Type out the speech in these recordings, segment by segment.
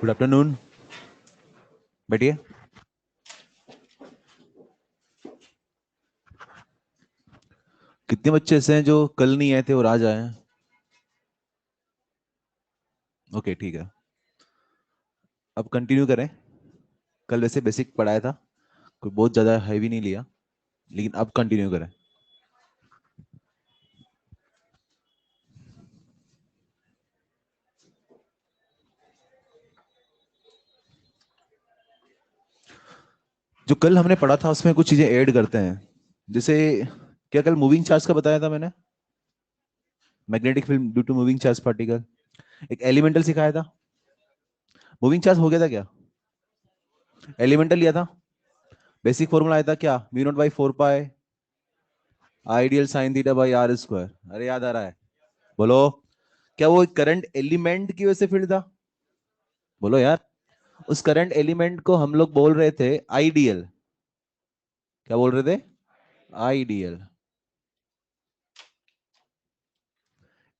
Good afternoon, बैठिए। कितने बच्चे ऐसे हैं जो कल नहीं आए थे और आज आए हैं? ओके, ठीक है। अब कंटिन्यू करें। कल वैसे बेसिक पढ़ाया था, कोई बहुत ज़्यादा हैवी नहीं लिया, लेकिन अब कंटिन्यू करें। जो कल हमने पढ़ा था उसमें कुछ चीज़ें ऐड करते हैं। जैसे, क्या कल मूविंग चार्ज का बताया था मैंने? Magnetic field due to moving charge particle. एक एलिमेंटल सिखाया था। मूविंग चार्ज हो गया था क्या? एलिमेंटल लिया था। बेसिक फॉर्मूला आया था क्या? Mu not by 4 pi ideal sine theta by r square. अरे याद आ रहा है? बोलो। क्या वो करंट एलिमेंट की वजह से फील्ड था? बोलो यार। उस करंट एलिमेंट को हम लोग बोल रहे थे आइडियल। क्या बोल रहे थे? आइडियल।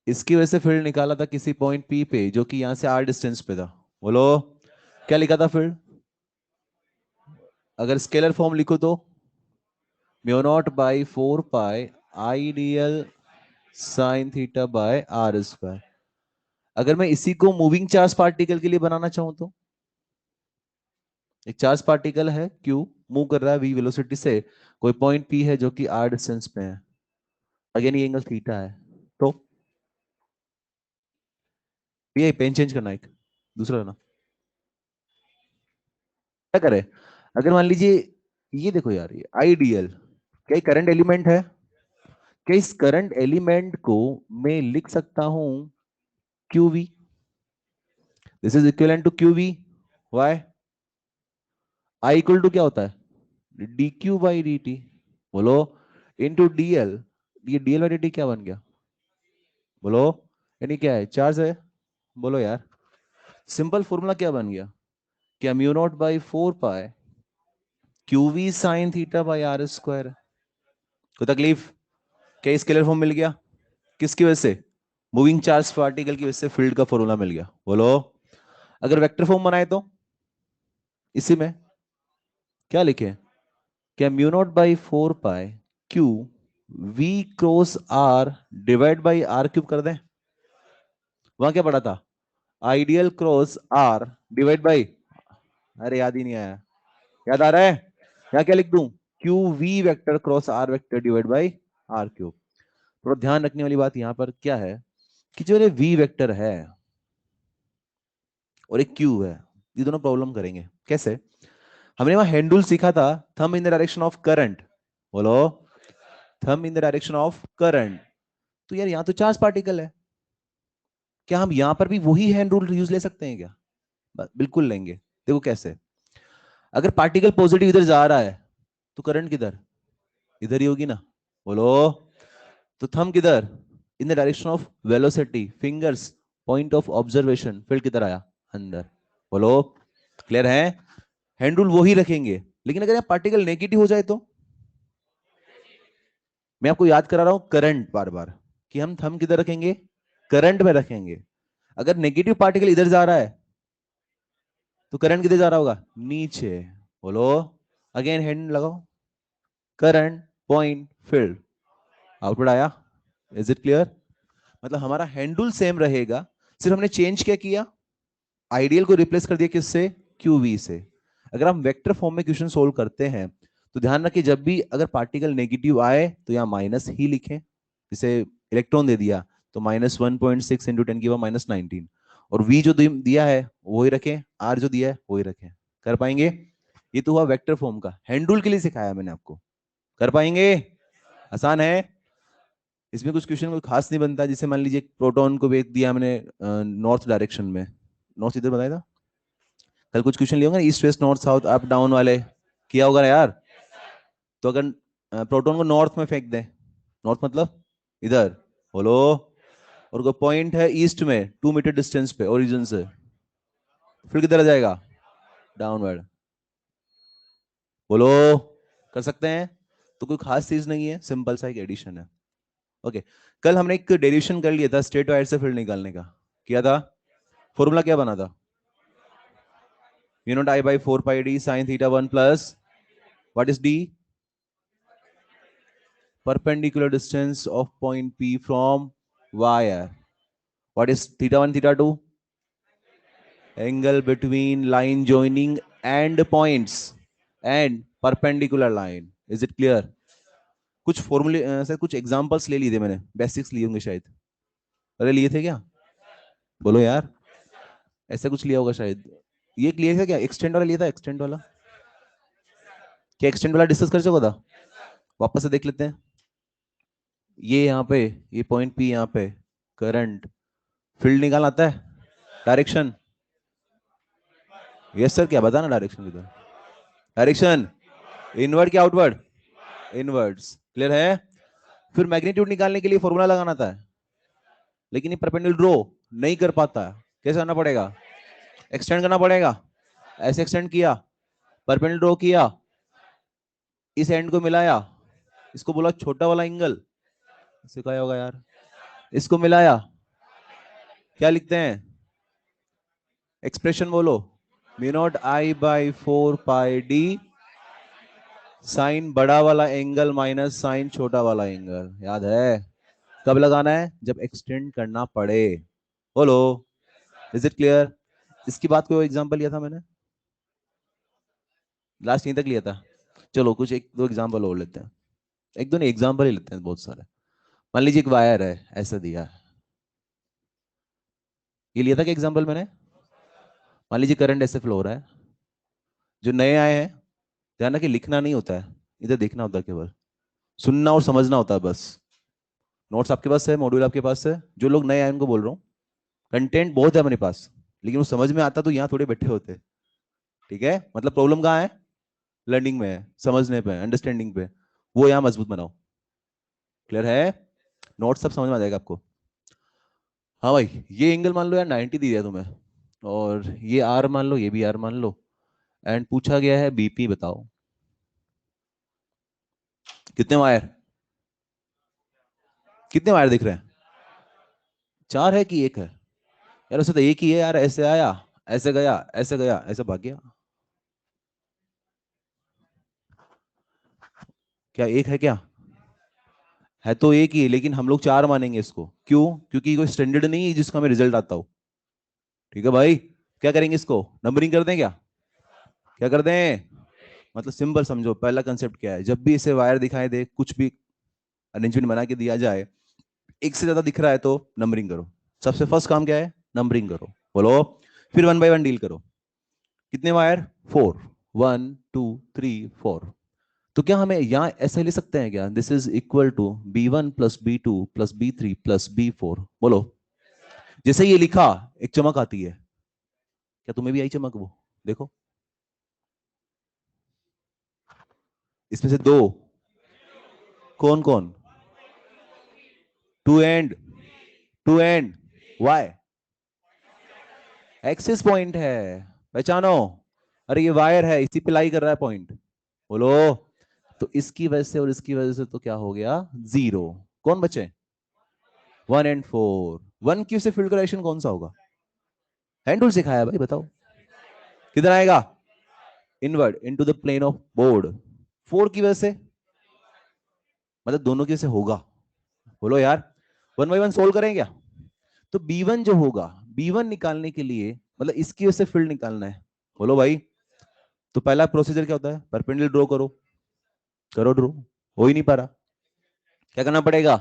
इसकी वजह से फील्ड निकाला था किसी पॉइंट पी पे, जो कि यहां से आर डिस्टेंस पे था। बोलो। क्या लिखा था फील्ड? अगर स्केलर फॉर्म लिखो तो mu not by 4 pi ideal sine theta by r square. अगर मैं इसी को मूविंग चार्ज पार्टिकल के लिए बनाना चाहूं तो, एक चार्ज पार्टिकल है क्यू, मूव कर रहा है वी वेलोसिटी से, कोई पॉइंट पी है जो कि आर डिस्टेंस पे है, अगेन ये एंगल थीटा है, तो ये पेन चेंज करना, एक दूसरा ना। क्या करे? अगर मान लीजिए, ये देखो यार, ये आइडियल क्या करंट एलिमेंट है? क्या इस करंट एलिमेंट को मैं लिख सकता हूं q v? This is equivalent to q v. Why? I equal to क्या होता है? D q by d t. बोलो। Into d l. ये डीएल बाई डी टी क्या बन गया? बोलो। यानी क्या है? चार्ज है। बोलो यार। सिंपल फॉर्मूला क्या बन गया? क्या mu not by 4 pi q v sine theta by r square. कोई तकलीफ? क्या स्केलर फॉर्म मिल गया? किसकी वजह से? मूविंग चार्ज पार्टिकल की वजह से फील्ड का फॉर्मूला मिल गया। बोलो। अगर वेक्टर फॉर्म बनाए तो इसी में क्या लिखे? क्या mu not by 4 pi q v cross r divide by r cube कर दें? वहां क्या पढ़ा था? Ideal cross r divide by. अरे याद ही नहीं आया। याद आ रहा है? यहाँ क्या लिख दूं? Q v vector cross r vector divide by r cube. थोड़ा ध्यान रखने वाली बात यहाँ पर क्या है कि जो ये वी वेक्टर है और एक क्यू है, ये दोनों प्रॉब्लम करेंगे। कैसे? हमने वहां हैंड रूल सीखा था, thumb in the direction of current. बोलो। Thumb in the direction of current. तो यार यहाँ तो चार्ज पार्टिकल है, क्या हम यहाँ पर भी वही हैंड रूल यूज ले सकते हैं क्या? बिल्कुल लेंगे। देखो कैसे। अगर पार्टिकल पॉजिटिव इधर जा रहा है तो करंट किधर? इधर ही होगी ना। बोलो। तो थंब किधर? इन the direction of velocity, fingers point of observation, field किधर आया? अंदर। बोलो। क्लियर है? हैंड रूल वो ही रखेंगे, लेकिन अगर यहाँ पार्टिकल नेगेटिव हो जाए तो? मैं आपको याद करा रहा हूं करंट बार बार, कि हम थंब किधर रखेंगे? करंट में रखेंगे। अगर नेगेटिव पार्टिकल इधर जा रहा है तो करंट किधर जा रहा होगा? नीचे। बोलो। अगेन हैंड लगाओ। करंट, पॉइंट, फील्ड, आउटपुट आया। Is it clear? मतलब हमारा हैंडल सेम रहेगा, सिर्फ हमने चेंज क्या किया? आइडियल को रिप्लेस कर दिया किससे? क्यूवी से। अगर हम वेक्टर फॉर्म में क्वेश्चन सोल्व करते हैं तो ध्यान रखिए, जब भी अगर पार्टिकल नेगेटिव आए तो यहाँ माइनस ही लिखें। जैसे इलेक्ट्रॉन दे दिया तो -1.6 इंटू 10⁻19, और वी जो दिया है वही रखें, आर जो दिया है वही रखें। कर पाएंगे? ये तो हुआ वेक्टर फॉर्म का, हैंड रूल के लिए सिखाया मैंने आपको। कर पाएंगे? आसान है। इसमें कुछ क्वेश्चन कोई खास नहीं बनता। जैसे मान लीजिए प्रोटॉन को भेज दिया हमने नॉर्थ डायरेक्शन में, नॉर्थ इधर बताया था। कल कुछ क्वेश्चन लिए होंगे east west north south up down वाले, किया होगा ना यार। तो अगर प्रोटॉन को नॉर्थ में फेंक दें, नॉर्थ मतलब इधर, बोलो, और कोई पॉइंट है ईस्ट में 2 मीटर डिस्टेंस पे ओरिजिन से, फिर किधर आ जाएगा? डाउनवर्ड। बोलो। कर सकते हैं? तो कोई खास चीज नहीं है, सिंपल सा एक एडिशन है। ओके। कल हमने एक डेरिवेशन कर लिया था स्ट्रेट वायर से फील्ड निकालने का, किया था। फॉर्मूला क्या बना था? Mu not I by 4 pi d sine theta 1 plus what is D? Perpendicular distance of point P from wire. What is theta 1, theta 2? Angle between line joining and points and perpendicular line. Is it clear? कुछ फॉर्मूले sir कुछ examples ले लिए थे मैंने, basics लिए होंगे शायद. अरे लिए थे क्या? बोलो यार. ऐसा कुछ लिया होगा शायद. ये क्लियर है क्या? एक्सटेंड वाला लिया था, एक्सटेंड वाला. क्या एक्सटेंड वाला डिस्कस कर चुका था? वापस से देख लेते हैं. ये यहाँ पे, ये पॉइंट पी यहाँ पे, करंट, फील्ड निकाल आता है, डायरेक्शन. यस सर, क्या बताना डायरेक्शन किधर? डायरेक्शन इनवर्ड क्या आउटवर्ड? इनवर्ड्स. क्लियर है? फिर मैग्नीट्यूड निकालने के लिए फॉर्मूला लगाना था, लेकिन ये परपेंडिकुलर ड्रॉ नहीं कर पाता. कैसे करना पड़ेगा? एक्सटेंड करना पड़ेगा. ऐसे एक्सटेंड किया, परपेंडिकुलर ड्रॉ किया, इस एंड को मिलाया, इसको बोला छोटा वाला एंगल, सिखाया होगा यार. इसको मिलाया, क्या लिखते हैं? एक्सप्रेशन बोलो. Mu not I by 4 pi d sine बड़ा वाला एंगल माइनस साइन छोटा वाला एंगल. याद है? कब लगाना है? जब एक्सटेंड करना पड़े. बोलो. Is it clear? इसकी बात कोई एग्जांपल लिया था मैंने, लास्ट यहीं तक लिया था. चलो कुछ एक दो एग्जांपल और लेते हैं. एक दो नहीं, एग्जांपल ही लेते हैं बहुत सारे. मान लीजिए एक वायर है, ऐसा दिया है. ये लिया था क्या एग्जांपल मैंने? मान लीजिए करंट ऐसे फ्लो हो रहा है. जो नए आए हैं, ध्यान रखिए लिखना नहीं होता है, इधर देखना होता है, केवल सुनना और समझना होता है बस. नोट्स आपके पास है, मॉड्यूल आपके पास है. जो लोग नए आए उनको बोल रहा हूँ, कंटेंट बहुत है अपने पास, लेकिन वो समझ में आता तो यहाँ थोड़े बैठे होते. ठीक है? मतलब प्रॉब्लम कहाँ है? लर्निंग में है, समझने पे, अंडरस्टैंडिंग पे. वो यहाँ मजबूत बनाओ. क्लियर है? नोट्स सब समझ में आ जाएगा आपको. हाँ भाई, ये एंगल मान लो यार 90 दी है तुम्हें, और ये आर मान लो, ये भी आर मान लो, एंड पूछा गया है बीपी बताओ. कितने वायर? कितने वायर दिख रहे हैं? 4 है कि 1 है? यार उसे तो एक ही है यार. ऐसे आया, ऐसे गया, ऐसे गया, ऐसे भाग गया. क्या एक है क्या? है तो एक ही, लेकिन हम लोग 4 मानेंगे इसको. क्यों? क्योंकि कोई स्टैंडर्ड नहीं है जिसका हमें रिजल्ट आता हो. ठीक है भाई? क्या करेंगे इसको? नंबरिंग कर दें क्या? क्या कर दें? मतलब सिंपल समझो, पहला कंसेप्ट क्या है, जब भी इसे वायर दिखाई दे, कुछ भी अरेंजमेंट बना के दिया जाए, एक से ज्यादा दिख रहा है तो नंबरिंग करो. सबसे फर्स्ट काम क्या है? नंबरिंग करो. बोलो. फिर 1 बाय 1 डील करो. कितने वायर? 4. 1 2 3 4. तो क्या हमें यहां ऐसे ले सकते हैं क्या? This is equal to B1 plus B2 plus B3 plus B4. बोलो. जैसे ये लिखा, एक चमक आती है. क्या तुम्हें भी आई चमक? वो देखो, इसमें से दो. कौन कौन? Two and, two and y, axis point है. पहचानो. अरे ये वायर है, इसी पे लाई कर रहा है पॉइंट. बोलो. तो इसकी वजह से और इसकी वजह से तो क्या हो गया? 0. कौन बचे? 1 और 4. 1 क्यू से फील्ड करेक्शन कौन सा होगा? हैंड टूल सिखाया भाई, बताओ. किधर आएगा? Inward into the plane of board. 4 की वजह से, मतलब दोनों की वजह से होगा. बोलो यार. 1 बाय 1 सोल्व करें क्या? तो B1 जो होगा, B1 निकालने के लिए, मतलब इसकी वजह से फील्ड निकालना है. बोलो भाई. तो पहला प्रोसीजर क्या होता है? परपेंडिकुलर ड्रॉ करो. करो ड्रॉ. हो ही नहीं पा रहा. क्या करना पड़ेगा?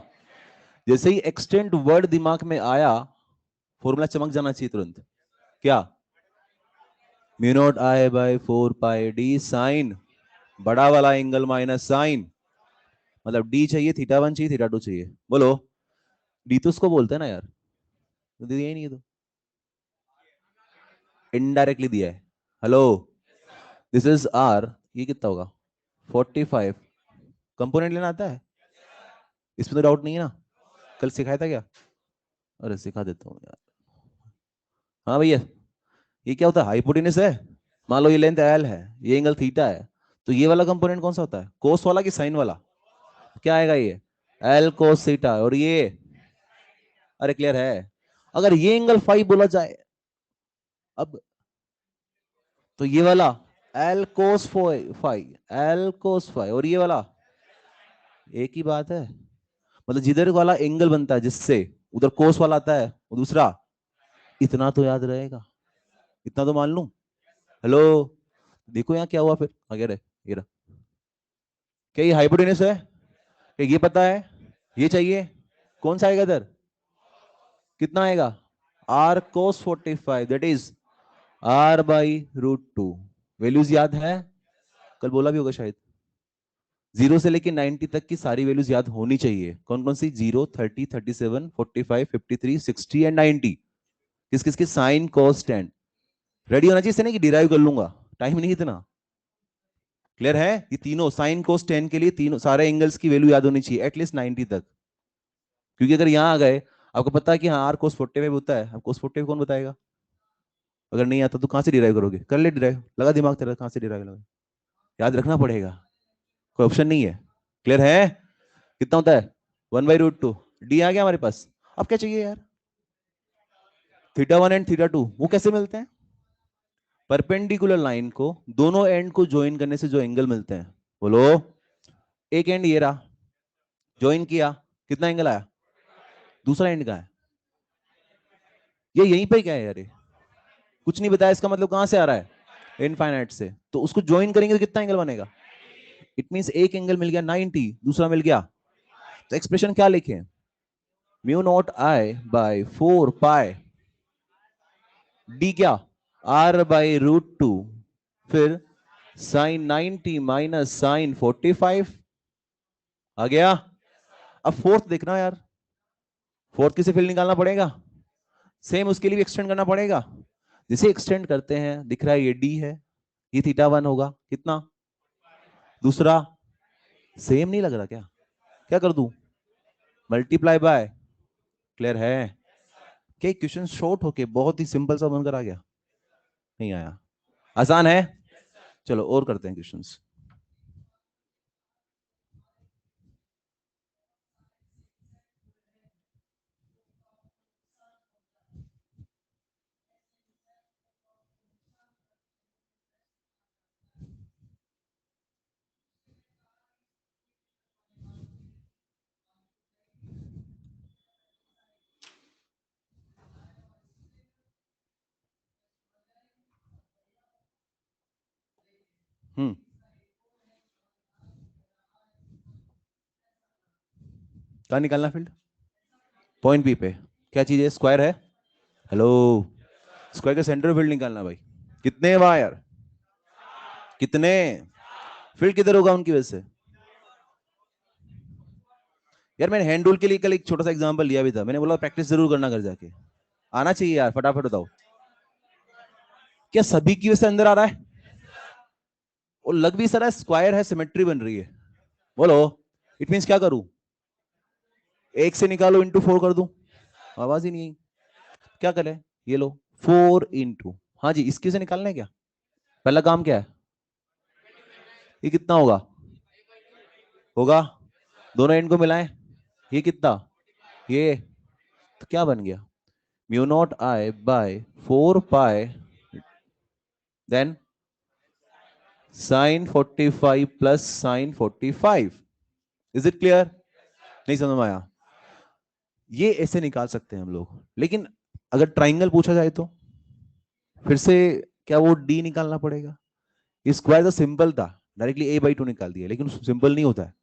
जैसे ही एक्सटेंड वर्ड दिमाग में आया, फॉर्मूला चमक जाना चाहिए तुरंत. क्या? Mu not I by 4 pi d sine बड़ा वाला एंगल माइनस साइन, मतलब डी चाहिए, थीटा 1 चाहिए, थीटा 2 चाहिए. बोलो. डी तो उसको बोलते हैं ना यार, तो दिया ही नहीं है तो. इनडायरेक्टली दिया है. हेलो. This is r. ये कितना होगा? 45. कंपोनेंट लेना आता है? इसमें तो डाउट नहीं है ना? कल सिखाया था क्या? अरे सिखा देता हूँ यार. हाँ भैया. ये क्या होता है? हाइपोटेनस है. मान लो ये लेंथ एल है, ये एंगल थीटा है, तो ये वाला कंपोनेंट कौन सा होता है? कोस वाला कि साइन वाला? क्या आएगा ये? L cos theta. और ये? अरे क्लियर है? अगर ये एंगल फाइव बोला जाए, अब तो ये वाला l cos phi, l cos phi, और ये वाला एक ही बात है। मतलब जिधर वाला एंगल बनता है जिससे उधर कोस वाला आता है, और दूसरा, इतना तो याद रहेगा, इतना तो मान लूं। हेलो, देखो यहाँ क्या हुआ फिर आगे रहे, ये रहा। क्या ये हाइपोटेनस है? क्या ये पता है? ये चाहिए, कौन सा आएगा इधर? कितना आएगा? R cos 45, that is r/√2। Values याद है? कल बोला भी होगा शायद। 0 से लेके 90 तक की सारी वैल्यूज याद होनी चाहिए। कौन कौन सी? 0, 30, 37, 45, 53, 60 एंड 90। किस किस की? Sine cos tan. रेडी होना चाहिए, इससे नहीं कि डिराइव कर लूंगा, टाइम नहीं इतना। क्लियर है? ये तीनों साइन कोस टेन के लिए तीनों सारे एंगल्स की वैल्यू याद होनी चाहिए एटलीस्ट 90 तक। क्योंकि अगर यहां आ गए, आपको पता है कि हाँ आर कोस 45 होता है, अब कोस 45 कौन बताएगा? अगर नहीं आता तो कहां से डिराइव करोगे? कर ले डिराइव, लगा दिमाग तेरा, कहां से डिराइव लगा, याद रखना पड़ेगा, कोई ऑप्शन नहीं है। क्लियर है? कितना होता है? 1/√2। डी आ गया हमारे पास। अब क्या चाहिए यार? θ1 एंड θ2 वो कैसे मिलते हैं? परपेंडिकुलर लाइन को दोनों एंड को ज्वाइन करने से जो एंगल मिलते हैं, बोलो। एक एंड ये रहा, ज्वाइन किया, कितना एंगल आया? दूसरा एंड का है, ये यहीं पे क्या है यार? ये कुछ नहीं बताया, इसका मतलब कहां से आ रहा है? इनफाइनाइट से। तो उसको ज्वाइन करेंगे तो कितना एंगल बनेगा? इट मींस एक एंगल मिल गया 90, दूसरा मिल गया। तो एक्सप्रेशन क्या लिखे? μ0I/4 पाई डी, क्या? r/√2, फिर साइन 90 माइनस साइन 45। आ गया? अब फोर्थ देखना यार, फोर्थ किसे फिल निकालना पड़ेगा? सेम उसके लिए भी एक्सटेंड करना पड़ेगा। जिसे एक्सटेंड करते हैं, दिख रहा है ये डी है, ये θ1 होगा, कितना? दूसरा सेम नहीं लग रहा क्या? क्या कर दूं? Multiply by. क्लियर है? क्या क्वेश्चन शॉर्ट होके बहुत ही सिंपल सा बनकर आ गया? नहीं आया? आसान है? चलो और करते हैं क्वेश्चंस। कहाँ निकालना फील्ड? पॉइंट बी पे। क्या चीज है? स्क्वायर है। हेलो, स्क्वायर का सेंटर फील्ड निकालना भाई। कितने वायर? कितने? फील्ड किधर होगा उनकी वजह से? यार मैंने हैंड रूल के लिए कल एक छोटा सा एग्जांपल लिया भी था, मैंने बोला प्रैक्टिस जरूर करना घर जाके। आना चाहिए यार, फटाफट बताओ। क्या सभी की वजह से अंदर आ रहा है? और लग भी सारा स्क्वायर है, सिमेट्री बन रही है। बोलो, इट मींस क्या करूं? एक से निकालो, इंटू 4 कर दूं? आवाज ही नहीं आई। क्या करें? ये लो, 4 इंटू, हाँ जी, इसके से निकालना है क्या? पहला काम क्या है? ये कितना होगा? होगा, दोनों एंड को मिलाएं, ये कितना? ये, तो क्या बन गया? μ0I/4 pi then sine 45 plus sine 45। Is it clear? नहीं समझ में आया? ये ऐसे निकाल सकते हैं हम लोग, लेकिन अगर ट्राइंगल पूछा जाए तो फिर से क्या वो डी निकालना पड़ेगा? ये स्क्वायर तो सिंपल था, डायरेक्टली a/2 निकाल दिया, लेकिन सिंपल नहीं होता है।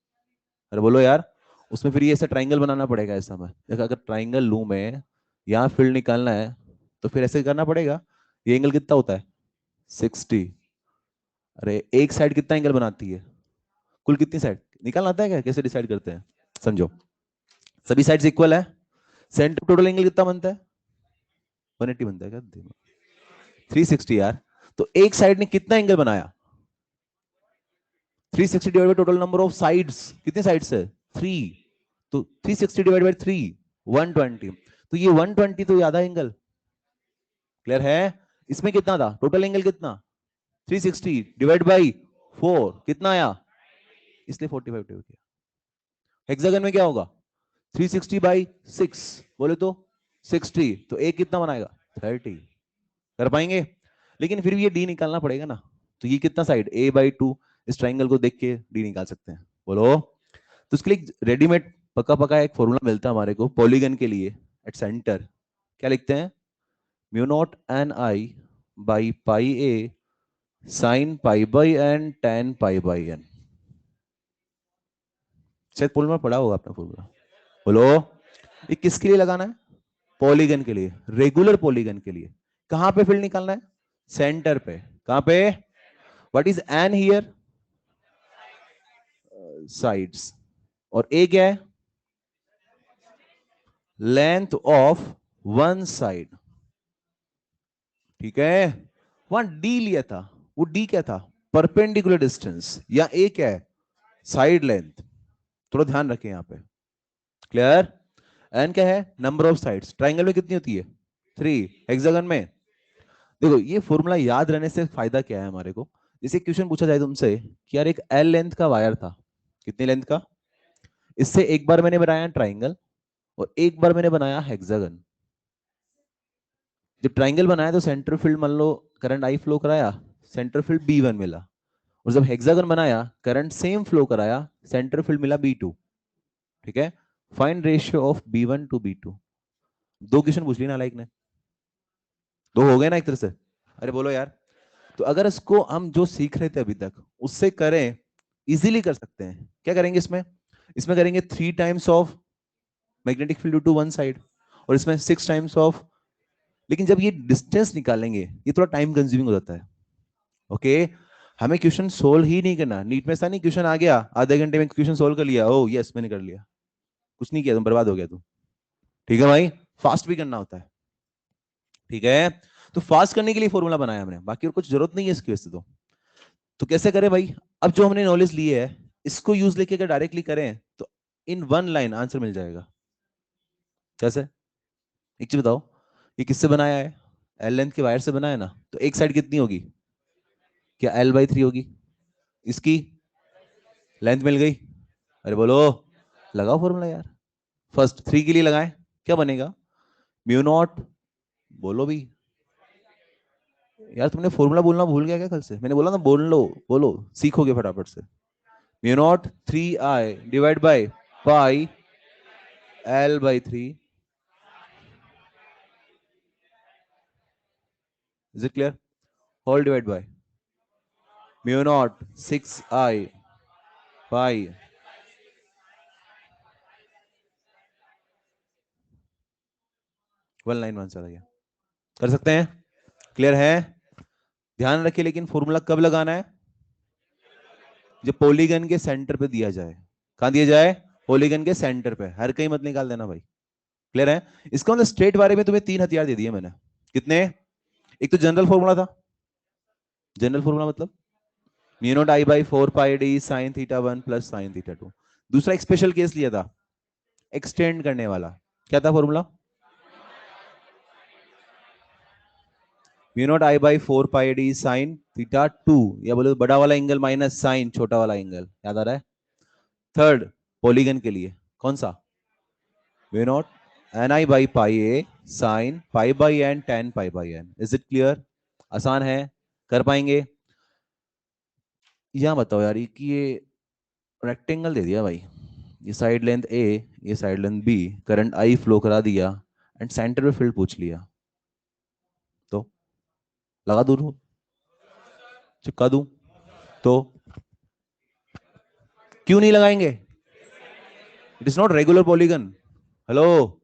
अरे बोलो यार, उसमें फिर ये ऐसा ट्राइंगल बनाना पड़ेगा ऐसा में। अगर ट्राइंगल लूं मैं, यहाँ फील्ड निकालना है, तो फिर ऐसे करना पड़ेगा। ये एंगल कितना होता है? 60। अरे एक साइड कितना एंगल बनाती है? कुल कितनी साइड निकालना आता है क्या? कैसे डिसाइड करते हैं? समझो, सभी साइड्स इक्वल है, सेंटर टोटल एंगल कितना बनता है? 180 बनता है क्या? 360 यार। तो एक साइड ने कितना एंगल बनाया? 360 divide by total number of sides. कितने साइड्स है? 3। तो 360 डिवाइड बाय 3, 120। तो ये 120 तो आधा एंगल। क्लियर है? इसमें कितना था टोटल एंगल? कितना? 360 डिवाइड बाय 4, कितना आया? इसलिए 45 डिवाइड किया। हेक्सागन में क्या होगा? 360/6, बोले तो 60, तो एक कितना बनाएगा? 30। कर पाएंगे? लेकिन फिर भी ये डी निकालना पड़ेगा ना। तो ये कितना साइड a/2, इस ट्राइंगल को देख के डी निकाल सकते हैं, बोलो। तो उसके लिए रेडीमेड पका पका एक फॉर्मूला मिलता है हमारे को पॉलीगन के लिए एट सेंटर। क्या लिखते हैं? Mu not an I by pi a sine pi by n tan pi by n. शायद फॉर्मूला पढ़ा होगा आपने फॉर्मूला, बोलो। ये किसके लिए लगाना है? पॉलीगन के लिए, रेगुलर पॉलीगन के लिए। कहां पे फील्ड निकालना है? सेंटर पे। कहां पे? What is an here? Sides. और ए क्या है? Length of one side. ठीक है। वहां डी लिया था, वो डी क्या था? Perpendicular distance. या ए क्या है? Side length. थोड़ा ध्यान रखें यहां पे। क्लियर? एन क्या है? Number of sides. ट्राइंगल में कितनी होती है? 3। हेक्सागन में? देखो ये फॉर्मूला याद रहने से फायदा क्या है हमारे को। जैसे क्वेश्चन पूछा जाए तुमसे कि यार एक एल लेंथ का वायर था, कितनी लेंथ का? इससे एक बार मैंने बनाया ट्राइंगल और एक बार मैंने बनाया हेक्सागन। जब ट्राइंगल बनाया तो सेंटर फील्ड मान लो करंट आई फ्लो कराया, सेंटर फील्ड B1 मिला। और जब हेक्सागन बनाया करंट सेम फ्लो कराया, सेंटर फील्ड मिला B2। ठीक है। Find ratio of B1 to B2। दो क्वेश्चन पूछ ली ना लाइक ने, दो हो गए ना एक तरह से। अरे बोलो यार। तो अगर इसको हम जो सीख रहे थे अभी तक उससे करें, इजीली कर सकते हैं। क्या करेंगे इसमें? इसमें करेंगे 3 times of magnetic field to one side, और इसमें 6 टाइम्स ऑफ। लेकिन जब ये डिस्टेंस निकालेंगे ये थोड़ा टाइम कंज्यूमिंग हो जाता है। ओके। हमें क्वेश्चन सोल्व ही नहीं करना। नीट में ऐसा नहीं क्वेश्चन आ गया आधे घंटे में क्वेश्चन सोल्व कर लिया, ओ यस मैंने कर लिया। कुछ नहीं किया, तुम बर्बाद हो गया तुम। ठीक है भाई। फास्ट भी करना होता है। ठीक है। तो फास्ट करने के लिए फॉर्मूला बनाया हमने, बाकी और कुछ जरूरत नहीं है इसकी वजह से। तो कैसे करें भाई? अब जो हमने नॉलेज ली है इसको यूज लेके अगर डायरेक्टली करें तो इन वन लाइन आंसर मिल जाएगा। कैसे? एक चीज बताओ, ये किससे बनाया है? एल लेंथ के वायर से बनाया ना, तो एक साइड कितनी होगी? क्या L/3 होगी? इसकी लेंथ मिल गई। अरे बोलो, लगाओ फॉर्मूला यार। फर्स्ट 3 के लिए लगाएं, क्या बनेगा? म्यू नॉट, बोलो भी। यार तुमने फॉर्मूला बोलना भूल गया क्या कल से? मैंने बोला ना बोल लो, बोलो सीखोगे फटाफट से। Mu nought 3I divide by pi L/3। Is it clear? Whole divide by mu nought 6I pi. 191 चला गया। कर सकते हैं? क्लियर है? ध्यान रखिए लेकिन फॉर्मूला कब लगाना है? जब पॉलीगन के सेंटर पे दिया जाए। कहां दिया जाए? पॉलीगन के सेंटर पे। हर कहीं मत निकाल देना भाई। क्लियर है? इसका मतलब स्ट्रेट बारे में तुम्हें 3 हथियार दे दिए मैंने। कितने? एक तो जनरल फॉर्मूला था। जनरल फॉर्मूला मतलब mu naught I by 4 pi d sine theta 1 plus sine theta 2। दूसरा एक स्पेशल केस लिया था एक्सटेंड करने वाला। क्या था formula? Mu naught I by 4 pi d sine theta 2, या बोले बड़ा वाला एंगल माइनस साइन छोटा वाला एंगल। याद आ रहा है? थर्ड पॉलीगन के लिए कौन सा? Mu not an I by pi a sine pi by n tan pi by n. Is it clear? आसान है, कर पाएंगे? या बताओ यार, ये रेक्टेंगल दे दिया भाई, ये साइड लेंथ ए, ये side length b, current I flow करा दिया एंड सेंटर में फील्ड पूछ लिया, तो लगा दूं? चिपका दूं? तो क्यों नहीं लगाएंगे? It is not regular polygon. Hello,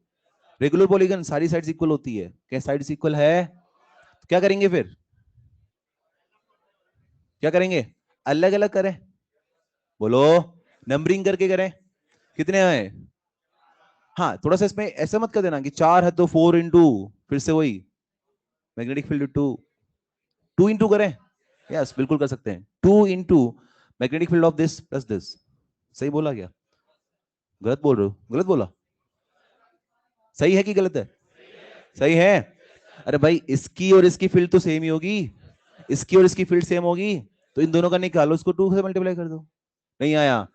regular polygon सारी साइड्स इक्वल होती है। क्या साइड्स इक्वल है? तो क्या करेंगे फिर? क्या करेंगे? अलग अलग करें, बोलो। नंबरिंग करके करें। कितने हैं? हाँ थोड़ा सा इसमें ऐसा मत कर देना कि 4 है तो 4 इंटू, फिर से वही मैग्नेटिक फील्ड 2, 2 इंटू करें। यस बिल्कुल कर सकते हैं। 2 into magnetic field of this plus this. सही बोला क्या? गलत बोल रहे हो? गलत बोला? सही है कि गलत है? सही है। अरे भाई इसकी और इसकी फील्ड तो सेम ही होगी, इसकी और इसकी फील्ड सेम होगी, तो इन दोनों का निकालो, इसको 2 से मल्टीप्लाई कर दो। नहीं आया?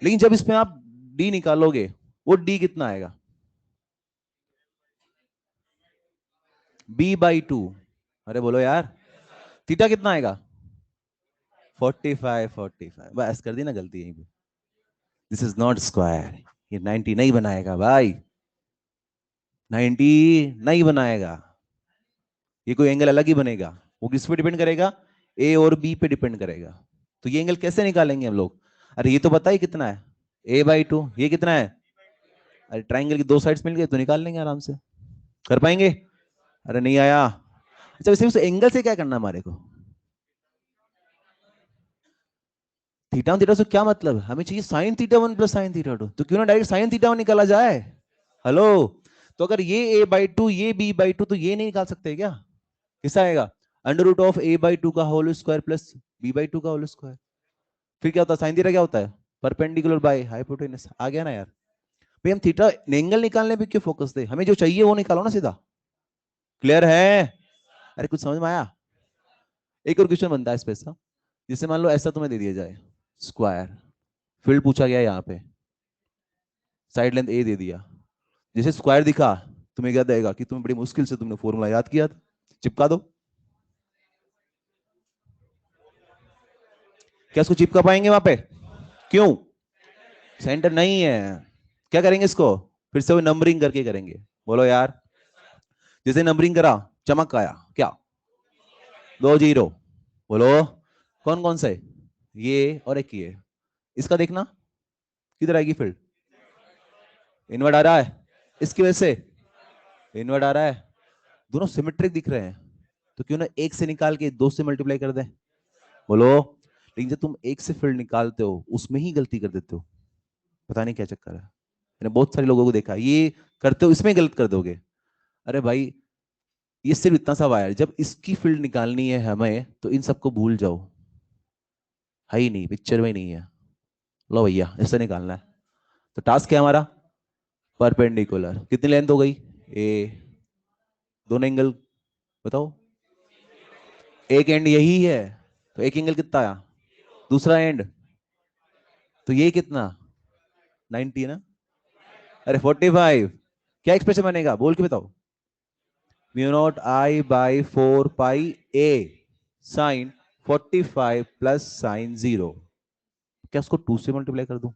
लेकिन जब इसमें आप डी निकालोगे, वो डी कितना आएगा? B/2। अरे बोलो यार। थीटा कितना आएगा? 45 बस कर दी ना गलती यहीं पे। दिस इज नॉट स्क्वायर, ये 90 नहीं बनाएगा भाई, 90 नहीं बनाएगा। ये कोई एंगल अलग ही बनेगा। वो किस पे डिपेंड करेगा? ए और बी पे डिपेंड करेगा। तो ये एंगल कैसे निकालेंगे हम लोग? अरे ये तो पता ही कितना है, a/2। ये कितना है? अरे ट्राइंगल की दो साइड्स मिल गए तो निकाल लेंगे आराम से। कर पाएंगे? अरे नहीं आया। अच्छा वैसे उस एंगल से क्या करना है हमारे को? थीटा थीटा से क्या मतलब? हमें चाहिए sine theta one plus sine theta two. तो क्यों ना डायरेक्ट साइन थीटा वन निकाला जाए। हेलो, तो अगर ये a/2 ये b/2 तो ये नहीं निकाल सकते क्या? किसका आएगा? √ऑफ a/2 का होल स्क्वायर प्लस b/2 का होल स्क्वायर। फिर क्या होता है? साइन थीटा क्या होता है? Perpendicular by hypotenuse. आ गया ना यार। भाई हम थीटा एंगल निकालने पे क्यों फोकस दे, हमें जो चाहिए वो निकालो ना सीधा। क्लियर है? अरे कुछ समझ में आया? एक और क्वेश्चन बनता है इस पे ऐसा, जिससे मान लो ऐसा तुम्हें दे दिया जाए स्क्वायर, फील्ड पूछा गया यहाँ पे, साइड लेंथ ए दे दिया, जैसे स्क्वायर दिखा तुम्हें क्या देगा कि तुम्हें बड़ी मुश्किल से तुमने फॉर्मूला याद किया था, चिपका दो। क्या इसको चिपका पाएंगे वहां पे? क्यों? सेंटर नहीं है। क्या करेंगे इसको? फिर से वो नंबरिंग करके करेंगे। बोलो यार। जैसे नंबरिंग करा, चमक आया क्या? 2 0। बोलो कौन कौन से? ये और एक ये। इसका देखना किधर आएगी फील्ड? इनवर्ट आ रहा है, इसकी वजह से इनवर्ट आ रहा है। दोनों सिमेट्रिक दिख रहे हैं, तो क्यों ना एक से निकाल के दो से मल्टीप्लाई कर दें। बोलो। लेकिन जब तुम एक से फील्ड निकालते हो उसमें ही गलती कर देते हो, पता नहीं क्या चक्कर है। मैंने बहुत सारे लोगों को देखा ये करते हो, इसमें गलत कर दोगे। अरे भाई, ये सिर्फ इतना सा वायर, जब इसकी फील्ड निकालनी है हमें तो इन सबको भूल जाओ, है ही नहीं, पिक्चर में ही नहीं है। लो भैया इससे निकालना है। तो टास्क क्या है हमारा? परपेंडिकुलर। कितनी लेंथ हो गई? ए। दोनों एंगल बताओ। एक एंड यही है, तो एक एंगल कितना आया? दूसरा एंड, तो ये कितना? 90 ना। अरे 45। क्या एक्सप्रेशन बनेगा बोल के बताओ? μ0I/4 pi a sine 45 plus sine 0। क्या उसको 2 से मल्टीप्लाई कर दूं?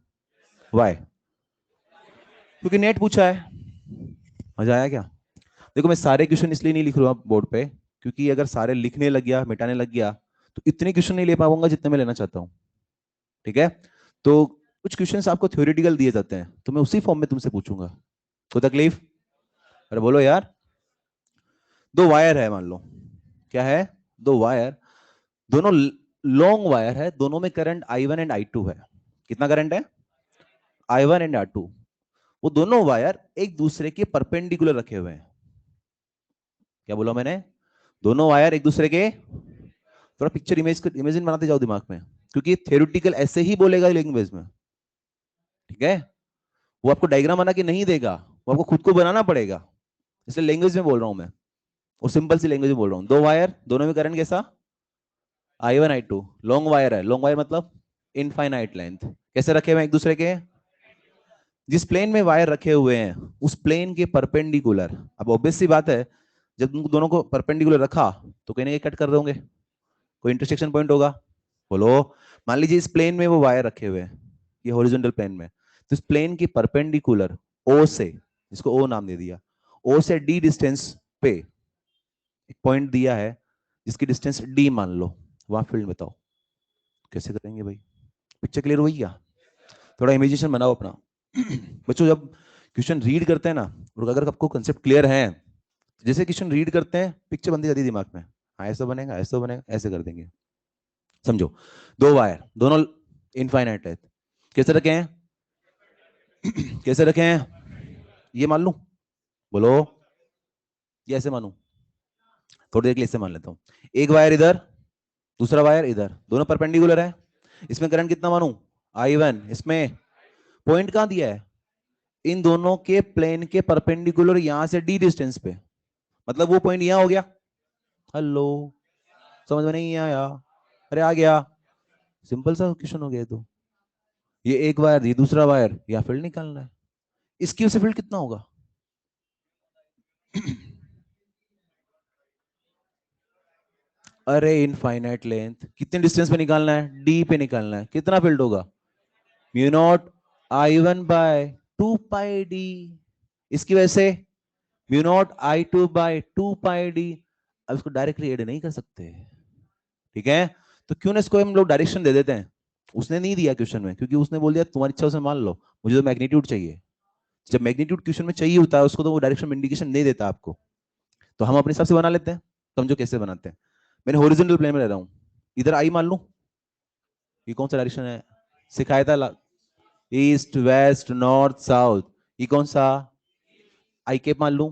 वाई? क्योंकि नेट पूछा है। मजा आया क्या? देखो मैं सारे क्वेश्चन इसलिए नहीं लिख रहा हूं बोर्ड पे, क्योंकि अगर सारे लिखने लग गया मिटाने लग गया तो इतने क्वेश्चन नहीं ले पाऊंगा जितने मैं लेना चाहता हूं। ठीक है? तो कुछ क्वेश्चंस आपको थ्योरेटिकल दिए जाते हैं तो मैं उसी फॉर्म में तुमसे पूछूंगा। कोई तकलीफ? अरे बोलो यार। दो वायर है मान लो। क्या है? दो वायर, दोनों लॉन्ग वायर है, दोनों में करंट I1 एंड I2 है। कितना करंट है? I1 and I2। वो दोनों वायर एक दूसरे के परपेंडिकुलर रखे हुए हैं। क्या बोला मैंने? दोनों वायर एक दूसरे के, थोड़ा पिक्चर इमेजिन बनाते जाओ दिमाग में, क्योंकि थ्योरेटिकल ऐसे ही बोलेगा लैंग्वेज में। ठीक है? वो आपको डायग्राम बना के नहीं देगा, वो आपको खुद को बनाना पड़ेगा। इसलिए लैंग्वेज में बोल रहा हूं मैं, वो सिंपल सी लैंग्वेज में बोल रहा हूं। दो वायर, दोनों में करंट कैसा? I1 I2। लॉन्ग वायर है, लॉन्ग वायर मतलब इनफाइनाइट लेंथ। कैसे रखे हुए हैं एक दूसरे के? जिस प्लेन में वायर रखे हुए हैं उस प्लेन के परपेंडिकुलर। अब ऑब्वियस सी बात है, जब तुम दोनों को परपेंडिकुलर रखा तो कहीं ना कहीं कट कर दोगे, कोई इंटरसेक्शन पॉइंट होगा। बोलो। मान लीजिए इस प्लेन में वो वायर रखे हुए हैं, ये हॉरिजॉन्टल प्लेन में, तो इस प्लेन की परपेंडिकुलर ओ से, इसको ओ नाम दे दिया, ओ से डी डिस्टेंस पे एक पॉइंट दिया है जिसकी डिस्टेंस डी मान लो, वहां फील्ड बताओ। कैसे करेंगे भाई? पिक्चर क्लियर हुई क्या? थोड़ा इमेजिनेशन बनाओ अपना। बच्चों जब क्वेश्चन रीड करते हैं ना, और अगर आपको कंसेप्ट क्लियर है, जैसे क्वेश्चन रीड करते हैं पिक्चर बनती जाती है दिमाग में। हाँ ऐसा बनेगा, ऐसा बनेगा, ऐसे कर देंगे। समझो। दो वायर, दोनों इनफाइनाइट है, कैसे रखे हैं? कैसे रखे हैं? ये मान लूं? बोलो। ये ऐसे मानूं? थोड़ी देर के लिए इससे मान लेता हूं। एक वायर इधर, दूसरा वायर इधर, दोनों परपेंडिकुलर है। इसमें करंट कितना मानूं? I1। इसमें पॉइंट कहां दिया है? इन दोनों के प्लेन के परपेंडिकुलर, यहां से डी डिस्टेंस पे, मतलब वो पॉइंट यहां हो गया। हेलो, समझ में नहीं आया? अरे आ गया। सिंपल सा क्वेश्चन हो गया तो। ये एक वायर, ये दूसरा वायर, या फील्ड निकालना है। इसकी वजह से फील्ड कितना होगा? अरे इनफाइनाइट लेंथ, कितने डिस्टेंस पे निकालना है, डी पे निकालना है, कितना फील्ड होगा, mu not I one by two pi d, इसकी वजह से mu not I two by two pi d. अब इसको डायरेक्टली ऐड नहीं कर सकते, ठीक है, तो क्यों ना इसको हम लोग डायरेक्शन दे देते हैं। उसने नहीं दिया क्वेश्चन में, क्योंकि उसने बोल दिया तुम्हारी इच्छा से मान लो, मुझे तो मैग्नीट्यूड चाहिए। जब मैग्नीट्यूड क्वेश्चन में चाहिए होता है उसको, तो वो डायरेक्शन इंडिकेशन नहीं देता आपको, तो हम अपने हिसाब से बना लेते हैं। समझो कैसे बनाते हैं। मैंने हॉरिजॉन्टल प्लेन में रह रहा हूं, इधर आई मान लूं, ये कौन सा डायरेक्शन है, सिखाया था, ईस्ट वेस्ट नॉर्थ साउथ, ये कौन सा, आई केप मान लूं,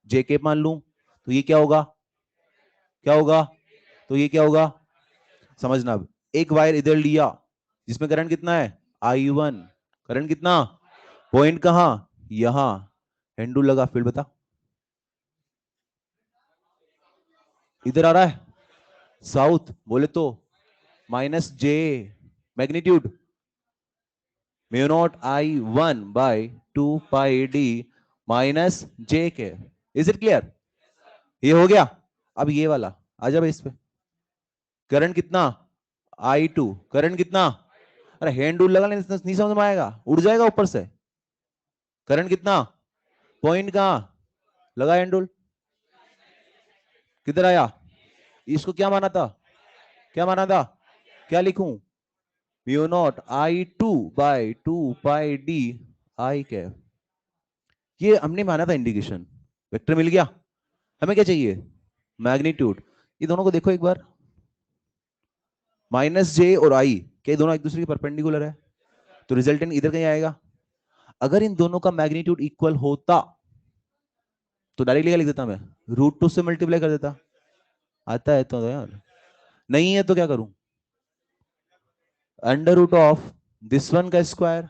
जे केप मान लूं, तो ये क्या होगा, क्या होगा, तो ये क्या होगा, समझना। अब एक वायर इधर लिया जिसमें करंट कितना है, आई वन, करंट कितना, पॉइंट कहां, यहां, हैंडल लगा, फील्ड बता, इधर आ रहा है साउथ, बोले तो minus j, magnitude mu not I one by two pi d minus j के। इज इट क्लियर, ये हो गया। अब ये वाला आ जा भाई, इस पे करंट कितना, आई टू, करंट कितना, अरे हैंड रूल लगा नहीं समझ में आएगा, उड़ जाएगा ऊपर से, करंट कितना, पॉइंट कहां, लगा हैंड रूल, किधर आया, इसको क्या माना था, क्या माना था, क्या लिखूं, mu not I two by two pi D I cap, ये हमने माना था इंडिकेशन, वेक्टर मिल गया। हमें क्या चाहिए, मैग्नीट्यूड। ये दोनों को देखो एक बार, माइनस जे और आई, क्या दोनों एक दूसरे के परपेंडिकुलर है, तो रिजल्टेंट इधर कहीं आएगा। अगर इन दोनों का मैग्नीट्यूड इक्वल होता तो डायरेक्टली क्या लिख देता मैं, रूट टू से मल्टीप्लाई कर देता, आता है तो यार, नहीं है तो क्या करूं, under root of this one का स्क्वायर,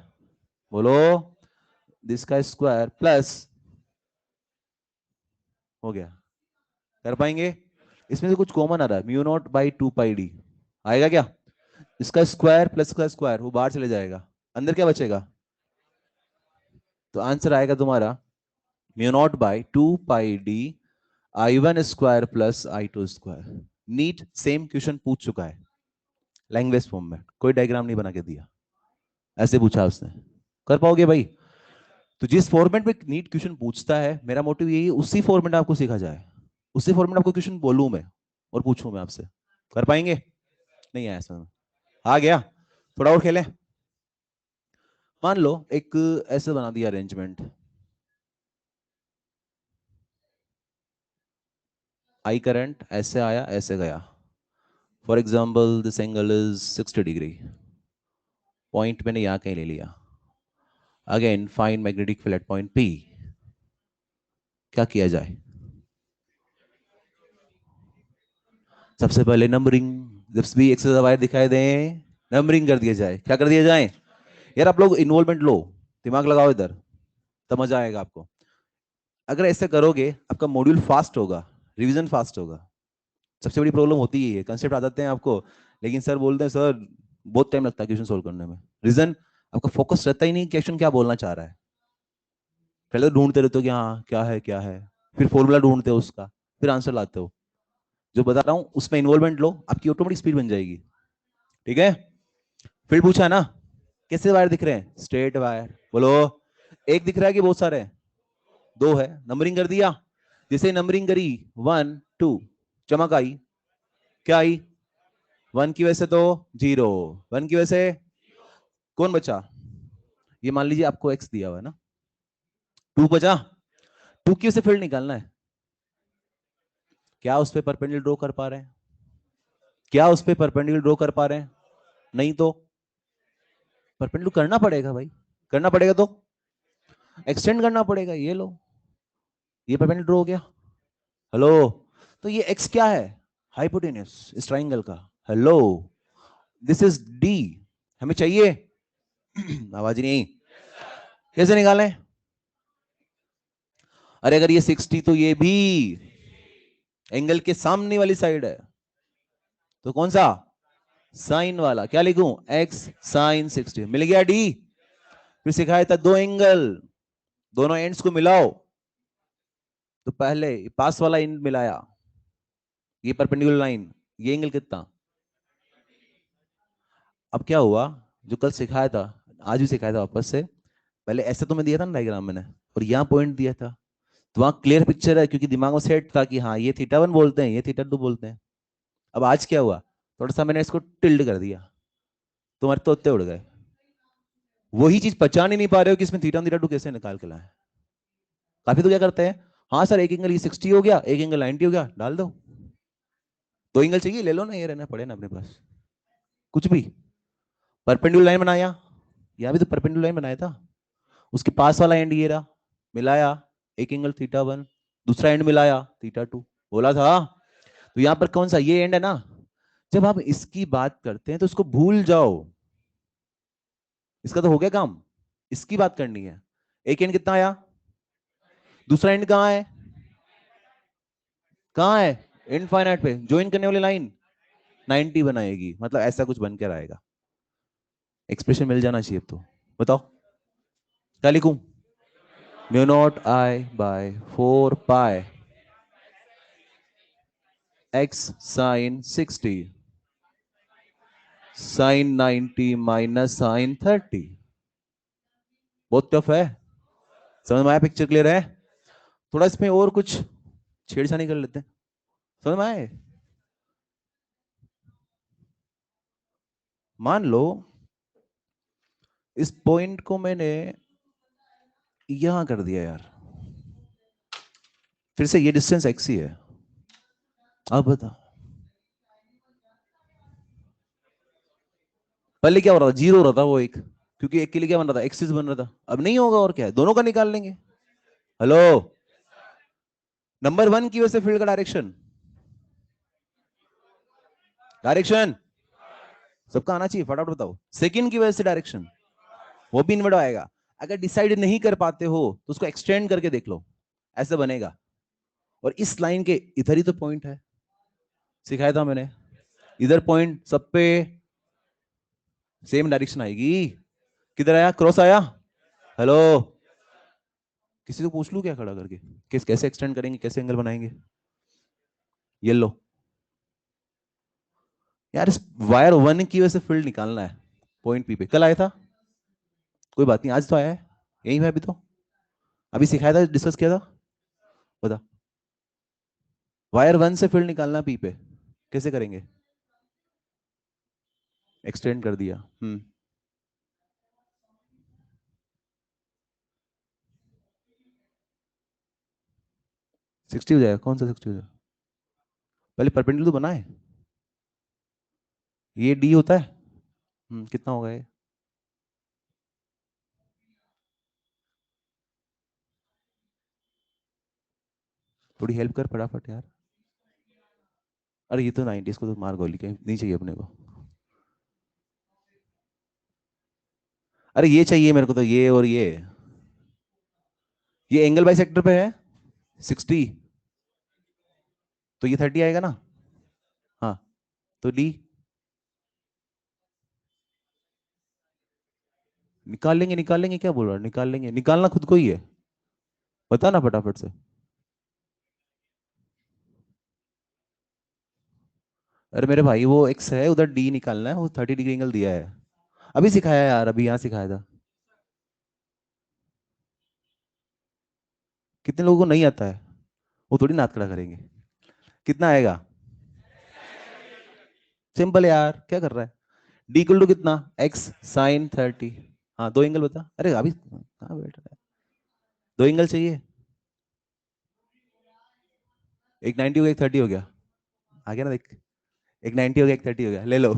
बोलो, दिस का स्क्वायर प्लस, हो गया, कर पाएंगे। इसमें से कुछ कॉमन आ रहा है, mu not by two pi D, आएगा क्या, इसका स्क्वायर प्लस का स्क्वायर वो बाहर चले जाएगा, अंदर क्या बचेगा, तो आंसर आएगा तुम्हारा mu not by two pi D I one square plus I two square. NEET same question पूछ चुका है लैंग्वेज फॉर्म में, कोई डायग्राम नहीं बना के दिया, ऐसे पूछा उसने, कर पाओगे भाई। तो जिस फॉर्मेट में नीट क्वेश्चन पूछता है, मेरा मोटिव यही है उसी फॉर्मेट आपको सीखा जाए, उसी फॉर्मेट आपको क्वेश्चन बोलूं मैं और पूछूं मैं आपसे, कर पाएंगे, नहीं आया समझ, आ गया, थोड़ा और खेलें। मान लो एक ऐसे बना दिया अरेंजमेंट, आई करंट ऐसे आया ऐसे गया, for example this angle is 60 degree, point मैंने यहां कहीं ले लिया, again find magnetic field eight point P, क्या किया जाए, सबसे पहले नंबरिंग, जब भी एक से वायर दिखाई दें नंबरिंग कर दिया जाए, क्या कर दिया जाए, यार आप लोग इन्वॉल्वमेंट लो, दिमाग लगाओ इधर, तब मजा आएगा आपको। अगर ऐसे करोगे आपका मॉड्यूल फास्ट होगा, रिवीजन फास्ट होगा। सबसे बड़ी प्रॉब्लम होती ही है, कंसेप्ट आ जाते हैं आपको, लेकिन सर बोलते हैं सर बहुत टाइम लगता है क्वेश्चन सोल्व करने में, रीजन आपका फोकस रहता ही नहीं क्वेश्चन क्या बोलना चाह रहा है, पहले तो ढूंढते रहते हो कि हाँ क्या है क्या है, फिर फॉर्मूला ढूंढते हो उसका, फिर आंसर लाते हो। जो बता रहा हूँ उसमें इन्वॉल्वमेंट लो, आपकी ऑटोमेटिक स्पीड बन जाएगी, ठीक है। फिर पूछा ना, कैसे वायर दिख रहे हैं, स्ट्रेट वायर, बोलो, एक दिख रहा है कि बहुत सारे हैं, दो है, नंबरिंग कर दिया, जैसे नंबरिंग करी 1 2, चमक आई, क्या आई, 1 की वजह से तो 0, 1 की वजह से कौन बचा, ये मान लीजिए आपको x दिया हुआ है ना, 2 बचा, 2 की वजह से फील्ड निकालना है, क्या उस पर परपेंडिकुलर ड्रॉ कर पा रहे हैं, क्या उस पर परपेंडिकुलर ड्रॉ कर पा रहे हैं, नहीं तो परपेंडिकुलर करना पड़ेगा भाई, करना पड़ेगा तो एक्सटेंड करना पड़ेगा, ये लो, ये परपेंडिकुलर ड्रॉ हो गया, हेलो, तो ये x क्या है, हाइपोटेन्यूस इस ट्राइंगल का, हेलो, दिस इज d, हमें चाहिए आवाज ही नहीं, कैसे निकालें, अरे अगर ये 60 तो ये भी एंगल के सामने वाली साइड है, तो कौन सा, साइन वाला, क्या लिखूं, x साइन 60, मिल गया d। फिर सिखाया था दो एंगल, दोनों एंड्स को मिलाओ, तो पहले पास वाला एंड मिलाया, ये परपेंडिकुलर लाइन, ये एंगल कितना। अब क्या हुआ, जो कल सिखाया था, आज भी सिखाया था वापस से, पहले ऐसे तो मैं दिया था ना डायग्राम मैंने, और यहाँ पॉइंट दिया था, तो वहां क्लियर पिक्चर है, क्योंकि दिमाग में सेट था कि हाँ ये थीटा 1 बोलते हैं, ये थीटा 2 बोलते हैं। अब आज क्या हुआ, थोड़ा सा मैंने इसको टिल्ड कर दिया, तुम्हारे तोते उड़ गए, वही चीज पहचान ही नहीं पा रहे हो कि इसमें थीटा 1 थीटा 2 कैसे निकाल के लाए। काफी तो क्या करते हैं, हाँ सर एक एंगल ये 60 हो गया, एक एंगल 90 हो गया, डाल दो, दो एंगल चाहिए ले लो ना, ये रहना पड़े ना अपने पास, कुछ भी। परपेंडिकुलर लाइन बनाया, यहाँ भी तो परपेंडिकुलर लाइन बनाया था, उसके पास वाला एंड ये रहा, मिलाया, एक एंगल थीटा 1, दूसरा एंड मिलाया थीटा 2, बोला था। तो यहां पर कौन सा ये एंड है ना, जब आप इसकी बात करते हैं तो इसको भूल जाओ, इसका तो हो गया काम, इसकी बात करनी है। एक एंड कितना आया, दूसरा एंड कहाँ है, कहाँ है, इनफाइनाइट पे, ज्वाइन करने वाली लाइन 90 बनाएगी, मतलब ऐसा कुछ बन कर आएगा, एक्सप्रेशन मिल जाना चाहिए। तो बताओ क्या लिखूं, mu not I by 4 pi x sine 60 sine 90 minus sine 30। बहुत टफ है, समझ में आया, पिक्चर क्लियर है। थोड़ा इसमें और कुछ छेड़छाड़ी कर लेते हैं, समझ में आए। मान लो इस पॉइंट को मैंने यहां कर दिया यार, फिर से ये डिस्टेंस एक्स ही है, अब बता, पहले क्या हो रहा था, जीरो हो रहा था वो एक, क्योंकि एक के लिए क्या बन रहा था, एक्सिस बन रहा था, अब नहीं होगा, और क्या है, दोनों का निकाल लेंगे। हेलो, नंबर 1 की वजह से फील्ड का डायरेक्शन, डायरेक्शन सबका आना चाहिए, फटाफट बताओ। सेकंड की वजह से डायरेक्शन, वो भी इनवर्ट आएगा। अगर डिसाइड नहीं कर पाते हो तो उसको एक्सटेंड करके देख लो, ऐसा बनेगा। और इस लाइन के इधर ही तो पॉइंट है, सिखाया था मैंने, इधर पॉइंट सब पे सेम डायरेक्शन आएगी। किधर आया, क्रॉस आया। हेलो, किसी को पूछ लू क्या खड़ा करके, कैसे एक्सटेंड करेंगे, कैसे एंगल बनाएंगे। ये लो यार, इस वायर 1 की वजह से फील्ड निकालना है, पॉइंट पी पे कल आया था, कोई बात नहीं, आज तो आया है, यही है अभी तो, अभी सिखाया था, डिस्कस किया था। बता, वायर 1 से फील्ड निकालना पी पे, कैसे करेंगे, एक्सटेंड कर दिया। 60 हो जाएगा, कौन सा 60 हो जाएगा, पहले परपेंडिकुलर तो बनाए, ये डी होता है। कितना होगा ये, थोड़ी हेल्प कर फटाफट यार। अरे ये तो 90, इसको तो मार गोली कहीं नहीं चाहिए अपने को। अरे ये चाहिए मेरे को तो, ये एंगल बाई सेक्टर पे है 60, तो ये 30 आएगा ना। हाँ, तो डी निकाल लेंगे, निकाल लेंगे, क्या बोल रहा है, निकाल लेंगे, निकालना खुद को ही है, बता ना फटाफट से। अरे मेरे भाई वो एक्स है, उधर डी निकालना है, वो 30 डिग्री एंगल दिया है, अभी सिखाया यार, अभी यहाँ सिखाया था। कितने लोगों को नहीं आता है, वो थोड़ी नाक खड़ा करेंगे। कितना आएगा, सिंपल यार, क्या कर रहा है, डी इक्वल टू कितना, एक्स साइन 30। हाँ दो एंगल बता, अरे अभी कहाँ बैठ रहा है, दो एंगल चाहिए, एक 90 हो गया, एक 30 हो गया, आ गया ना देख, एक 90 हो गया, एक 30 हो गया, ले लो,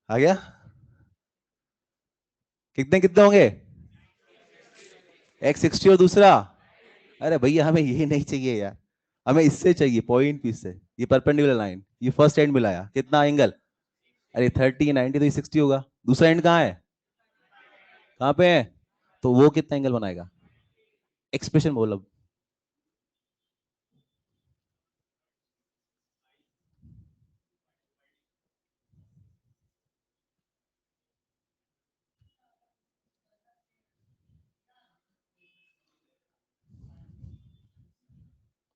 आ गया। कितने कितने होंगे, एक 60 और दूसरा, अरे भैया हमें ये नहीं चाहिए यार, हमें इससे चाहिए, पॉइंट पीस से, ये परपेंडिकुलर लाइन, ये फर्स्ट एंड मिलाया, कितना एंगल, अरे 30 90 तो ये 60 होगा, दूसरा एंड कहाँ है, कहाँ पे है, तो वो कितना एंगल बनाएगा, एक्सप्रेशन बोल अब।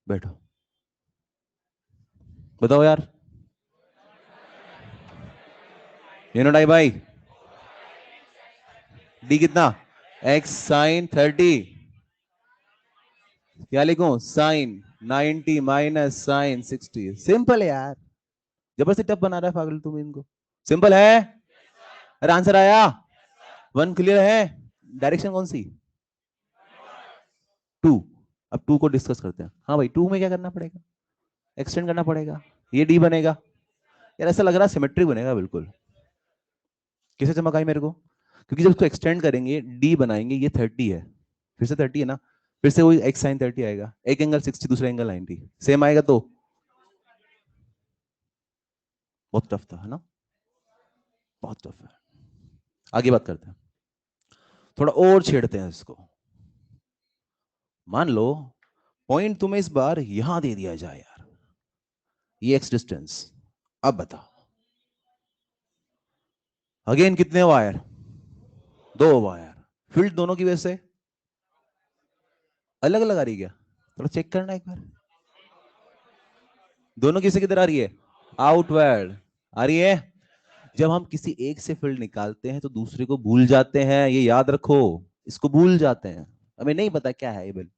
बैठो, बताओ यार, ये नोट आई भाई। डी कितना, एक्स साइन 30, क्या लिखूं, साइन 90 माइनस साइन 60। सिंपल है यार, जबरदस्ती टफ बना रहा है पागल तुम इनको। सिंपल है। अरे आंसर आया, वन क्लियर है। डायरेक्शन कौन सी, टू। अब टू को डिस्कस करते हैं। हाँ भाई, टू में क्या करना पड़ेगा, एक्सटेंड करना पड़ेगा, ये डी बनेगा। यार ऐसा लग रहा है सिमेट्रिक बनेगा बिल्कुल। किसे चमक आई मेरे को, क्योंकि जब इसको एक्सटेंड करेंगे डी बनाएंगे, ये 30 है, फिर से 30 है ना, फिर से वही एक्स साइन 30 आएगा, एक एंगल 60 दूसरा एंगल 90, सेम आएगा। तो बहुत टफ था है ना, बहुत टफ है। आगे बात करते हैं, थोड़ा और छेड़ते हैं इसको। मान लो पॉइंट तुम्हें इस बार यहां दे दिया जाए यार, ये एक्स डिस्टेंस। अब बताओ, अगेन कितने वायर, दो वायर, फील्ड दोनों की वजह से अलग अलग आ रही है क्या, थोड़ा चेक करना एक बार। दोनों किसे किधर आ रही है, आउटवर्ड आ रही है। जब हम किसी एक से फील्ड निकालते हैं तो दूसरे को भूल जाते हैं, ये याद रखो, इसको भूल जाते हैं, हमें नहीं पता क्या है ये बिल।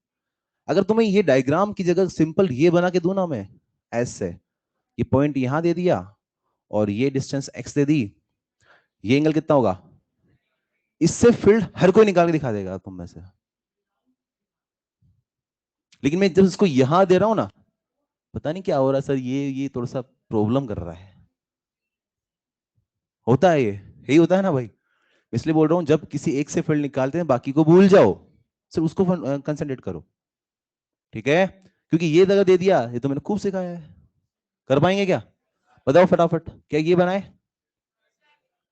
अगर तुम्हें ये डायग्राम की जगह सिंपल ये बना के दूं ना मैं, ऐसे, ये पॉइंट यहां दे दिया और ये डिस्टेंस एक्स दे दी, ये एंगल कितना होगा, इससे फील्ड हर कोई निकाल के दिखा देगा तुम में से। लेकिन मैं जब इसको यहां दे रहा हूं ना, पता नहीं क्या हो रहा है सर, ये थोड़ा सा प्रॉब्लम कर रहा है। होता है ये, यही होता है ना भाई। इसलिए बोल रहा हूं, जब किसी एक से फील्ड निकालते हैं बाकी को भूल जाओ, सिर्फ उसको कंसंट्रेट करो, ठीक है। क्योंकि ये जगह दे दिया, ये तो मैंने खूब सिखाया है। कर पाएंगे क्या, बताओ फटाफट, क्या ये बनाए,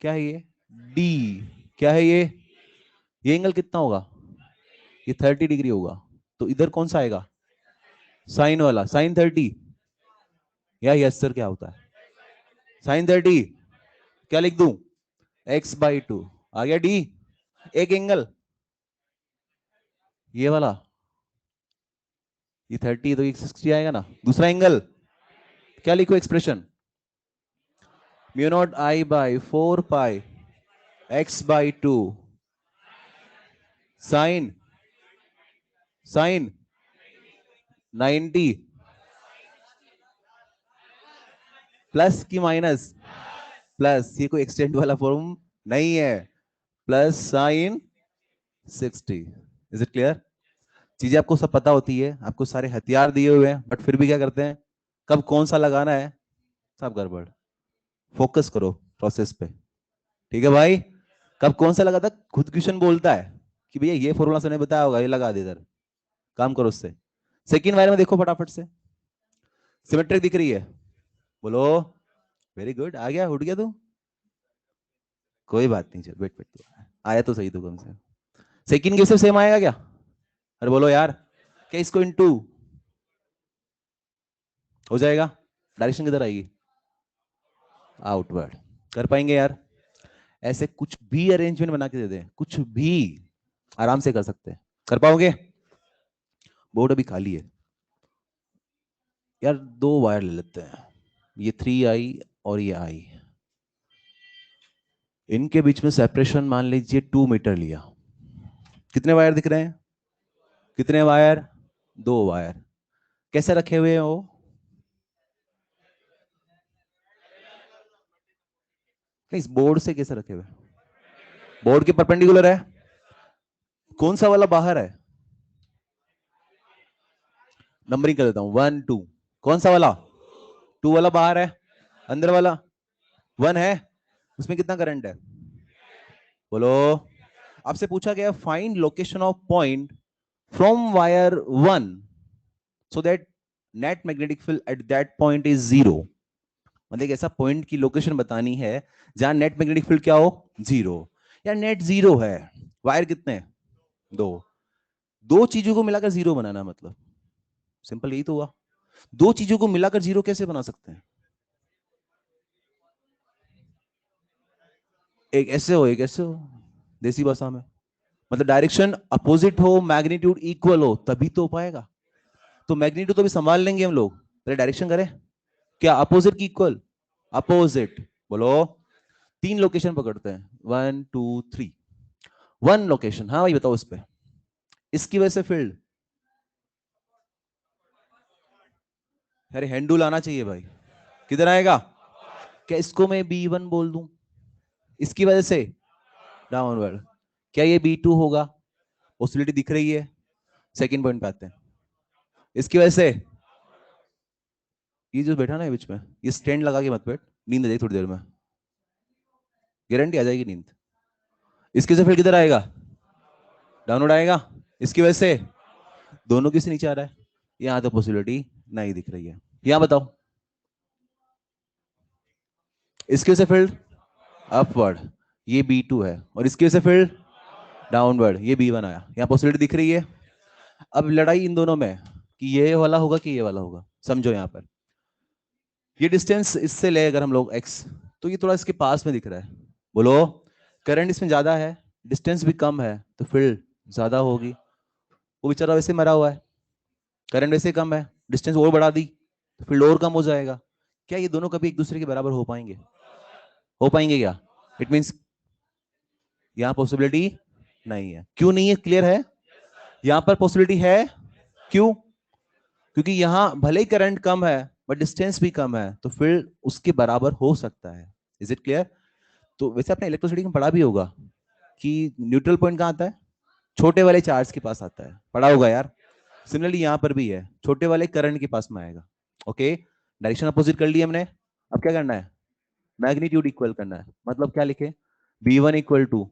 क्या है ये, डी, क्या है ये एंगल कितना होगा, ये 30 डिग्री होगा, तो इधर कौन सा आएगा, साइन वाला, साइन 30, या यस सर क्या होता है, साइन 30, क्या लिख दूं, x/2, आ गया डी। एक एंगल ये वाला, ये 30 तो ये 60 आएगा ना, दूसरा एंगल क्या लिखो expression, mu not I by 4 pi x/2 sine, sine 90 plus की माइनस, प्लस, ये कोई एक्सटेंड वाला फॉर्म नहीं है, plus sine 60। Is it clear, चीजें आपको सब पता होती है, आपको सारे हथियार दिए हुए हैं, बट फिर भी क्या करते हैं, कब कौन सा लगाना है, सब गड़बड़। फोकस करो प्रोसेस पे, ठीक है भाई। कब कौन सा लगाता, खुद क्वेश्चन बोलता है कि भैया ये फॉर्मूला मैंने बताया होगा, ये लगा दे इधर, काम करो उससे। सेकंड वायर में देखो फटाफट से, सिमेट्रिक दिख रही है, बोलो, वेरी गुड, आ गया, उठ गया तू, कोई बात नहीं, चल बैठ बैठ, आया तो सही तू कम से। सेकंड केस सेम आएगा क्या, अरे बोलो यार, क्या इसको इनटू हो जाएगा, डायरेक्शन किधर आएगी, आउटवर्ड। कर पाएंगे यार, ऐसे कुछ भी अरेंजमेंट बना के दे दें, कुछ भी आराम से कर सकते हैं, कर पाओगे। बोर्ड अभी खाली है यार, दो वायर ले लेते हैं, ये 3i और ये i, इनके बीच में सेपरेशन मान लीजिए 2 मीटर लिया। कितने वायर दिख रहे हैं, कितने वायर, दो वायर, कैसे रखे हुए हैं वो, इस बोर्ड से कैसे रखे हुए, बोर्ड के परपेंडिकुलर है, कौन सा वाला बाहर है, नंबरिंग कर देता हूं, 1 2, कौन सा वाला, 2 वाला बाहर है, अंदर वाला 1 है, उसमें कितना करंट है, बोलो। आपसे पूछा गया find location of point from wire 1 so that net magnetic field at that point is 0। मतलब एक ऐसा पॉइंट की लोकेशन बतानी है जहां नेट मैग्नेटिक फील्ड क्या हो, 0। या नेट 0 है, वायर कितने, दो, दो चीजों को मिलाकर 0 बनाना, मतलब सिंपल यही तो हुआ। दो चीजों को मिलाकर 0 कैसे बना सकते हैं, एक ऐसे हो एक ऐसे हो, देसी भाषा में, मतलब डायरेक्शन अपोजिट हो, मैग्नीट्यूड इक्वल हो, तभी तो हो पाएगा। तो मैग्नीट्यूड तो भी संभाल लेंगे हम लोग, पहले डायरेक्शन करें, क्या अपोजिट की इक्वल? अपोजिट। बोलो। 3 लोकेशन पकड़ते हैं, 1 2 3। 1 लोकेशन, हाँ भाई बताओ उस पे। इसकी वजह से फील्ड, अरे हैंडुल आना चाहिए भाई। किधर आएगा? क्या इसको मैं B1 बोल दूं? इसकी वजह से डाउनवर्ड। क्या ये B2 होगा? पॉसिबिलिटी दिख रही है। सेकंड पॉइंट पे आते हैं। इसकी वजह से ये जो बैठा ना बीच में, ये स्टैंड लगा के मत बैठ, नींद आ जाएगी थोड़ी देर में, गारंटी आ जाएगी नींद। इसके से फिर किधर आएगा? डाउनवर्ड आएगा। इसकी वजह से दोनों किससे नीचे आ रहा है? यहां तो पॉसिबिलिटी नहीं दिख रही है। यहां बताओ। इसकी वजह से फील्ड अपवर्ड, ये B2 है, और इसकी वजह से फील्ड डाउनवर्ड, ये B1 आया। यहां पॉसिबिलिटी दिख रही है। अब लड़ाई इन दोनों में है कि ये वाला होगा कि ये वाला होगा। समझो यहां पर ये डिस्टेंस इससे ले अगर हम लोग x, तो ये थोड़ा इसके पास में दिख रहा है। बोलो। करंट इसमें ज्यादा है, डिस्टेंस भी कम है, तो फील्ड ज्यादा होगी। वो बेचारा वैसे मरा हुआ है, करंट वैसे कम है, डिस्टेंस और बढ़ा दी तो फील्ड और कम हो जाएगा। क्या ये दोनों कभी एक दूसरे के बराबर हो पाएंगे? हो पाएंगे क्या? इट मीन्स यहाँ पॉसिबिलिटी नहीं है। क्यों नहीं है? क्लियर है? यहाँ पर पॉसिबिलिटी है। क्यों? क्योंकि यहाँ भले ही करंट कम है बट डिस्टेंस भी कम है, तो फील्ड उसके बराबर हो सकता है। Is it clear? तो वैसे आपने इलेक्ट्रोसिटी में पढ़ा भी होगा कि न्यूट्रल पॉइंट कहाँ आता है? छोटे वाले चार्ज के पास आता है, पढ़ा होगा यार। सिमिलरली यहाँ पर भी है, छोटे वाले करंट के पास में आएगा। ओके, डायरेक्शन अपोजिट कर ली हमने। अब क्या करना है? मैग्नीट्यूड इक्वल करना है। मतलब क्या लिखे? B1 इक्वल टू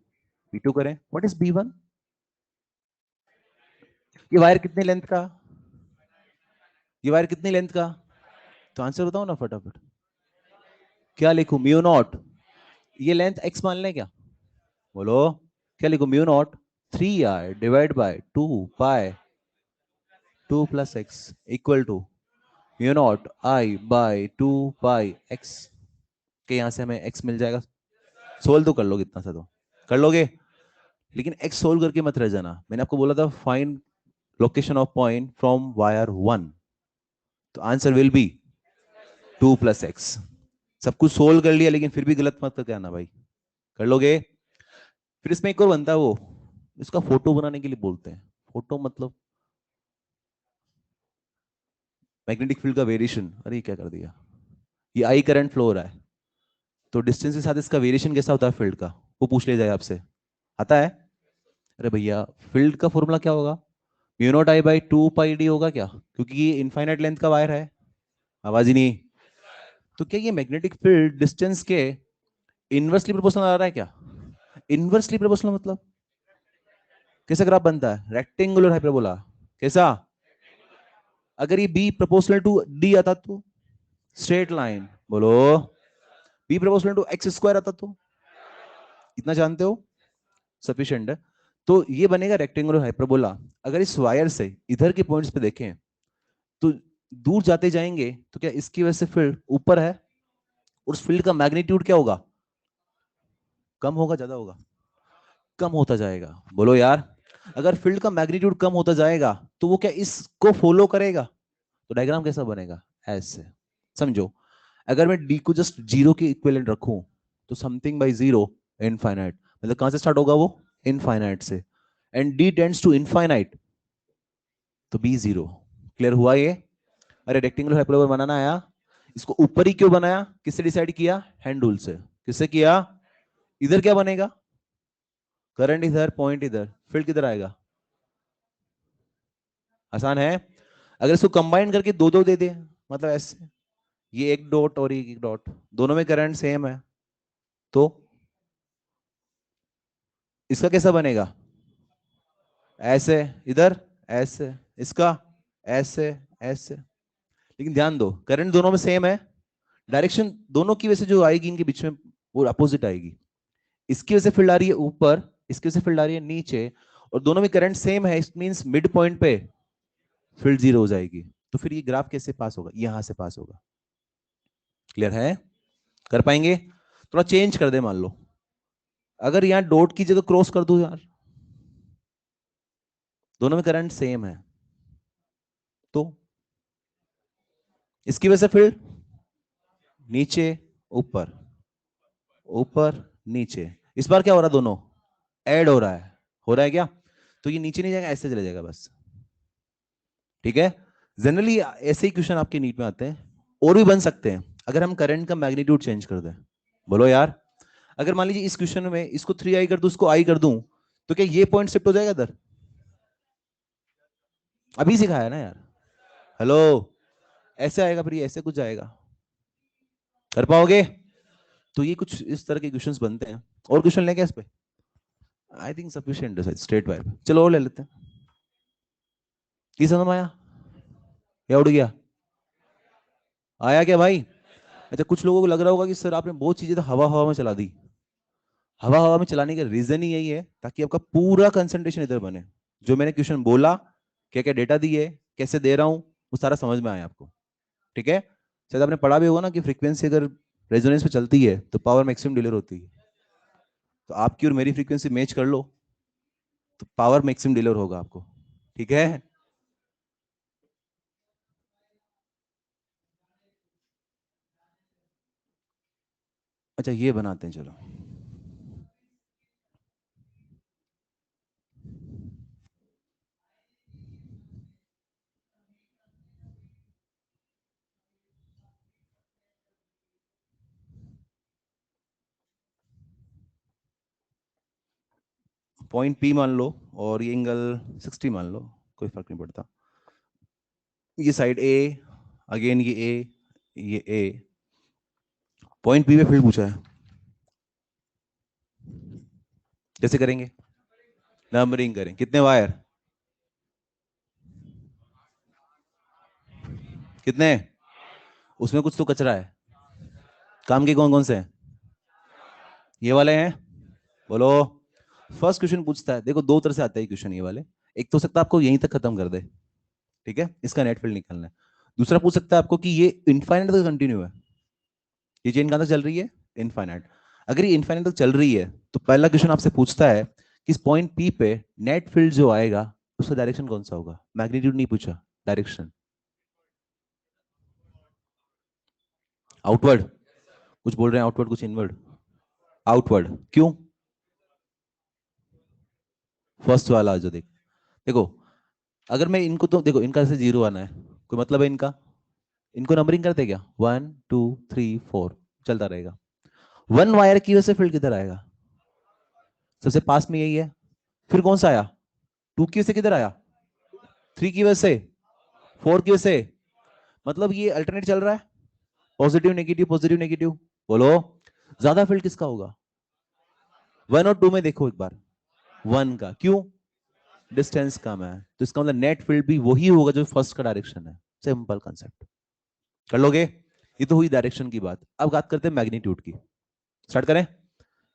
B2 करें। What is B1? ये वायर कितनी लेंथ का? ये वायर कितनी लेंथ का? तो आंसर बताओ ना फटाफट। क्या लिखूं? Mu naught. ये लेंथ x मान लें क्या? बोलो। क्या लिखूं? Mu naught 3r divide by 2 pi 2 plus x equal to mu naught I by 2 pi x। के यहां से हमें x मिल जाएगा। सोल्व तो कर लोगे, इतना सा तो कर लोगे। लेकिन x सोल्व करके मत रह जाना। मैंने आपको बोला था find location of point from wire 1, तो answer will be 2 plus x. सब कुछ सोल्व कर लिया लेकिन फिर भी गलत मत करके आना भाई। कर लोगे? फिर इसमें एक और बनता है, वो इसका फोटो बनाने के लिए बोलते हैं। फोटो मतलब मैग्नेटिक फील्ड का वेरिएशन। अरे ये क्या कर दिया? ये आई करंट फ्लो हो रहा है, तो डिस्टेंस के साथ इसका वेरिएशन कैसा होता है फील्ड का, वो पूछ लिया जाए आपसे। आता है? अरे भैया, फील्ड का फॉर्मूला क्या होगा? Mu not I by 2 pi D होगा क्या? क्योंकि ये इनफाइनाइट लेंथ का वायर है। आवाज ही नहीं। तो क्या ये मैग्नेटिक फील्ड डिस्टेंस के इनवर्सली प्रोपोर्शनल आ रहा है क्या? इनवर्सली प्रोपोर्शनल मतलब कैसा ग्राफ बनता है? Rectangular hyperbola. कैसा? अगर ये बी प्रोपोर्शनल टू डी आता तो स्ट्रेट लाइन। बोलो। B proportional to x square आता तो, इतना जानते हो, सफिशिएंट है। तो ये बनेगा रेक्टेंगुलर हाइपरबोला। अगर इस वायर से इधर के पॉइंट्स पे देखें तो दूर जाते जाएंगे, तो क्या इसकी वजह से फील्ड ऊपर है, और उस फील्ड का मैग्नीट्यूड क्या होगा? कम होगा, ज्यादा होगा? कम होता जाएगा। बोलो यार। अगर फील्ड का मैग्नीट्यूड कम होता जाएगा तो वो क्या इसको फॉलो करेगा? तो डायग्राम कैसा बनेगा? ऐसे। समझो। अगर मैं डी को जस्ट जीरो के इक्विवेलेंट रखूं, तो समथिंग बाय जीरो इनफाइनाइट, मतलब कहां से स्टार्ट होगा वो? इनफाइनाइट से। And D tends to infinite, तो बी जीरो। क्लियर हुआ ये? अरे रेक्टेंगुलर हाइपरबोला बनाना आया, इसको ऊपर ही क्यों बनाया? किससे डिसाइड किया? हैंड रूल से। किससे किया? इधर क्या बनेगा? करंट इधर, पॉइंट इधर, फील्ड किधर आएगा? आसान है। अगर इसको कंबाइन करके दो दो दे दे, मतलब ऐसे, ये एक डॉट और एक डॉट, दोनों में करंट सेम है, तो इसका कैसा बनेगा? ऐसे। इधर ऐसे, इसका ऐसे, ऐसे। लेकिन ध्यान दो, करंट दोनों में सेम है, डायरेक्शन दोनों की वजह से जो आएगी इनके बीच में वो अपोजिट आएगी। इसकी वजह से फील्ड आ रही है ऊपर, इसकी वजह से फील्ड आ रही है नीचे, और दोनों में करंट सेम है। इट मींस मिड पॉइंट पे फील्ड जीरो हो जाएगी। तो फिर ये ग्राफ कैसे पास होगा? यहां से पास होगा। क्लियर है? कर पाएंगे? थोड़ा चेंज कर दे, मान लो अगर यहां डॉट की जगह क्रॉस कर दो यार, दोनों में करंट सेम है, तो इसकी वजह से फील्ड नीचे, ऊपर, ऊपर, नीचे। इस बार क्या हो रहा है, दोनों ऐड हो रहा है क्या? तो ये नीचे नहीं जाएगा, ऐसे चले जाएगा बस। ठीक है, जनरली ऐसे ही क्वेश्चन आपके नीट में आते हैं, और भी बन सकते हैं अगर हम करंट का मैग्नीट्यूड चेंज कर दें। बोलो यार, अगर मान लीजिए इस क्वेश्चन में इसको 3i कर दूं, इसको i कर दूं, तो क्या ये पॉइंट शिफ्ट हो जाएगा इधर? अभी सिखाया ना यार। हेलो, ऐसे आएगा, फिर ये ऐसे कुछ आएगा, कर पाओगे? तो ये कुछ इस तरह के क्वेश्चंस बनते हैं। और क्वेश्चन लेंगे इस पे? आई थिंक सफिशिएंट है स्ट्रेट वाइब। चलो और ले लेते हैं। की समझ में आया या उड़ गया? आया क्या भाई? अच्छा, कुछ लोगों को लग रहा होगा कि सर आपने बहुत चीजें तो हवा हवा में चला दी। हवा हवा में चलाने का रीजन ही यही है ताकि आपका पूरा कंसंट्रेशन इधर बने। जो मैंने क्वेश्चन बोला, क्या क्या डेटा दिए, कैसे दे रहा हूं, वो सारा समझ में आया आपको। ठीक है, शायद आपने पढ़ा भी होगा ना कि फ्रीक्वेंसी अगर रेजोनेंस पे चलती है तो पावर मैक्सिमम डिलीवर होती है। तो आपकी और मेरी फ्रीक्वेंसी मैच कर लो तो पावर मैक्सिमम डिलीवर होगा आपको। ठीक है, अच्छा ये बनाते हैं चलो। पॉइंट पी मान लो और ये एंगल 60 मान लो, कोई फर्क नहीं पड़ता। ये साइड ए, अगेन ये ए, पॉइंट पी पे फील्ड पूछा है, कैसे करेंगे? नंबरिंग करें, कितने वायर, कितने? उसमें कुछ तो कचरा है, काम के कौन कौन से हैं? ये वाले हैं, बोलो। फर्स्ट क्वेश्चन पूछता है, देखो दो तरह से आता है क्वेश्चन ये वाले। एक तो हो सकता है आपको यहीं तक खत्म कर दे, ठीक है, इसका नेट फील्ड निकालना है। दूसरा पूछ सकता है आपको कि ये इनफाइनाइट तक कंटिन्यू है, ये चेन कहां तक चल रही है, इनफाइनाइट। अगर ये इनफाइनाइट तक चल रही है तो पहला क्वेश्चन आपसे पूछता है कि इस पॉइंट पी पे नेट फील्ड जो आएगा उसका डायरेक्शन कौन सा होगा। मैग्नीट्यूड नहीं पूछा, डायरेक्शन। आउटवर्ड, कुछ बोल रहे हैं आउटवर्ड, कुछ इनवर्ड। आउटवर्ड क्यों? फर्स्ट वाला जो देखो, अगर मैं इनको, तो देखो इनका से जीरो आना है, कोई मतलब है इनका? इनको नंबरिंग करते क्या, 1 2 3 4 चलता रहेगा। वन वायर की वजह से फील्ड किधर आएगा, सबसे पास में यही है। फिर कौन सा आया, टू की वजह से किधर आया, थ्री की वजह से, फोर की वजह से, मतलब ये अल्टरनेट चल रहा है, पॉजिटिव नेगेटिव पॉजिटिव नेगेटिव। बोलो, ज्यादा फील्ड किसका होगा? वन और टू में देखो एक बार, वन का, क्यों? डिस्टेंस कम है, तो इसका मतलब नेट फील्ड भी वही होगा जो फर्स्ट का डायरेक्शन है। सिंपल कंसेप्ट, कर लोगे? ये तो हुई डायरेक्शन की बात। अब बात करते हैं मैग्नीट्यूड की, स्टार्ट करें?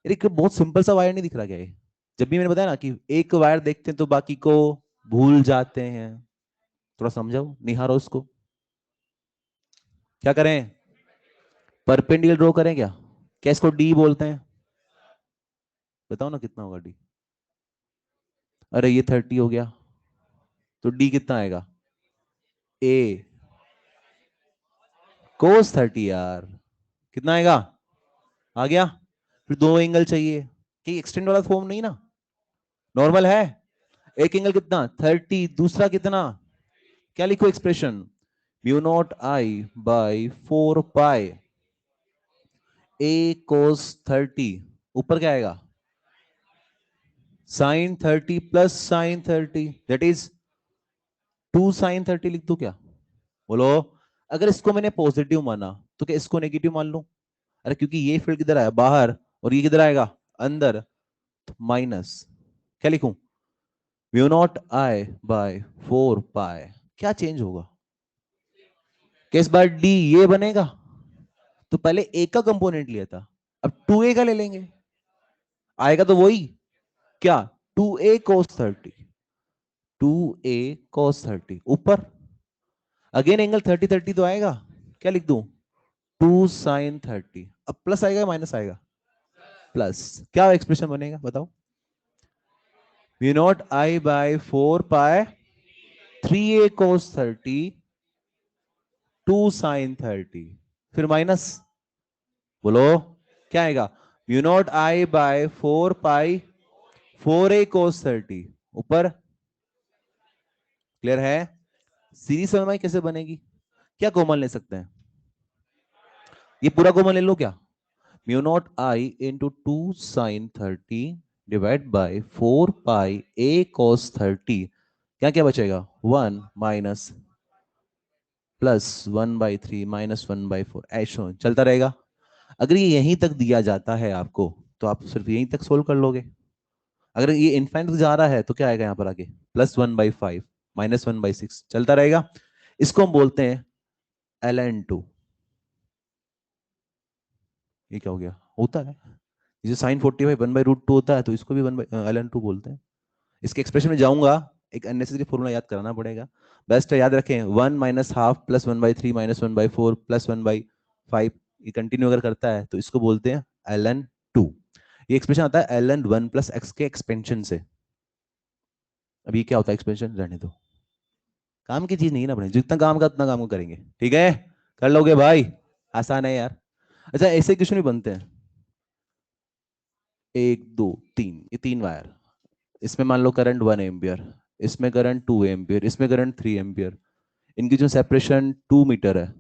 एक बहुत सिंपल सा वायर नहीं दिख रहा क्या ये? जब भी मैंने बताया ना कि एक वायर देखते हैं तो बाकी को भूल जाते हैं, थोड़ा समझाओ, निहारो उसको। क्या करें, परपेंडिकुलर ड्रॉ करें क्या? क्या इसको डी बोलते हैं? बताओ ना कितना होगा डी? अरे ये 30 हो गया, तो डी कितना आएगा? ए कोस 30 यार, कितना आएगा? आ गया। फिर दो एंगल चाहिए, कि एक्सटेंड वाला फॉर्म नहीं ना, नॉर्मल है। एक एंगल कितना, 30, दूसरा कितना? क्या लिखो expression, mu not I by 4 pi A cos 30, ऊपर क्या आएगा, sine 30 plus sine 30, that is 2 sin 30 लिख दो क्या? बोलो, अगर इसको मैंने पॉजिटिव माना तो क्या इसको नेगेटिव मान लूं? अरे क्योंकि ये फील्ड किधर आया, बाहर, और ये किधर आएगा, अंदर, तो माइनस, क्या लिखूं, म्यू नॉट आई बाय 4 पाई। क्या चेंज होगा, किस बार डी ये बनेगा? तो पहले ए का कंपोनेंट लिया था, अब 2a का ले लेंगे, आएगा तो वही, क्या, 2a cos 30, 2a cos 30 ऊपर, अगेन एंगल 30 30 तो आएगा, क्या लिख दूं, 2 sin 30। अब प्लस आएगा या माइनस आएगा, प्लस। क्या एक्सप्रेशन बनेगा बताओ, mu naught I by 4 pi 3a cos 30 2 sin 30, फिर माइनस, बोलो क्या आएगा, mu naught I by 4 pi 4a cos 30 ऊपर। क्लियर है। सीरीज समझ कैसे बनेगी, क्या कॉमन ले सकते हैं, ये पूरा कॉमन ले लो क्या, mu not I into 2 sin 30 divide by 4 pi a cos 30, क्या क्या बचेगा 1 माइनस +1/3 -1/4 ऐशो चलता रहेगा। अगर ये यहीं तक दिया जाता है आपको तो आप सिर्फ यहीं तक सोल्व कर लोगे। अगर ये इनफाइनाइट तक जा रहा है तो क्या आएगा यहाँ पर आगे, +1/5 -1/6 चलता रहेगा। इसको हम बोलते हैं ln2। ये क्या हो गया, होता है जैसे sin 45 1/√2 होता है तो इसको भी ln2 बोलते हैं। इसके एक्सप्रेशन में जाऊंगा, एक अननेसेसरी फॉर्मूला याद कराना पड़ेगा। बेस्ट है याद रखें 1 माइनस हाफ +1/3 -1/4 +1/5, ये कंटिन्यू अगर करता है तो इसको बोलते हैं ln2। ये एक्सप्रेशन आता है ln1 + x के एक्सपेंशन से। अभी क्या होता है एक्सपेंशन, रहने दो, काम की चीज नहीं है ना अपने, जितना काम का उतना काम को करेंगे, ठीक है कर लोगे भाई, आसान है यार। अच्छा ऐसे क्वेश्चन भी बनते हैं, 1 2 3, ये 3 वायर, इसमें मान लो करंट 1 एम्पियर, इसमें करंट 2 एम्पियर, इसमें करंट 3 एम्पियर, इनकी जो सेपरेशन 2 मीटर है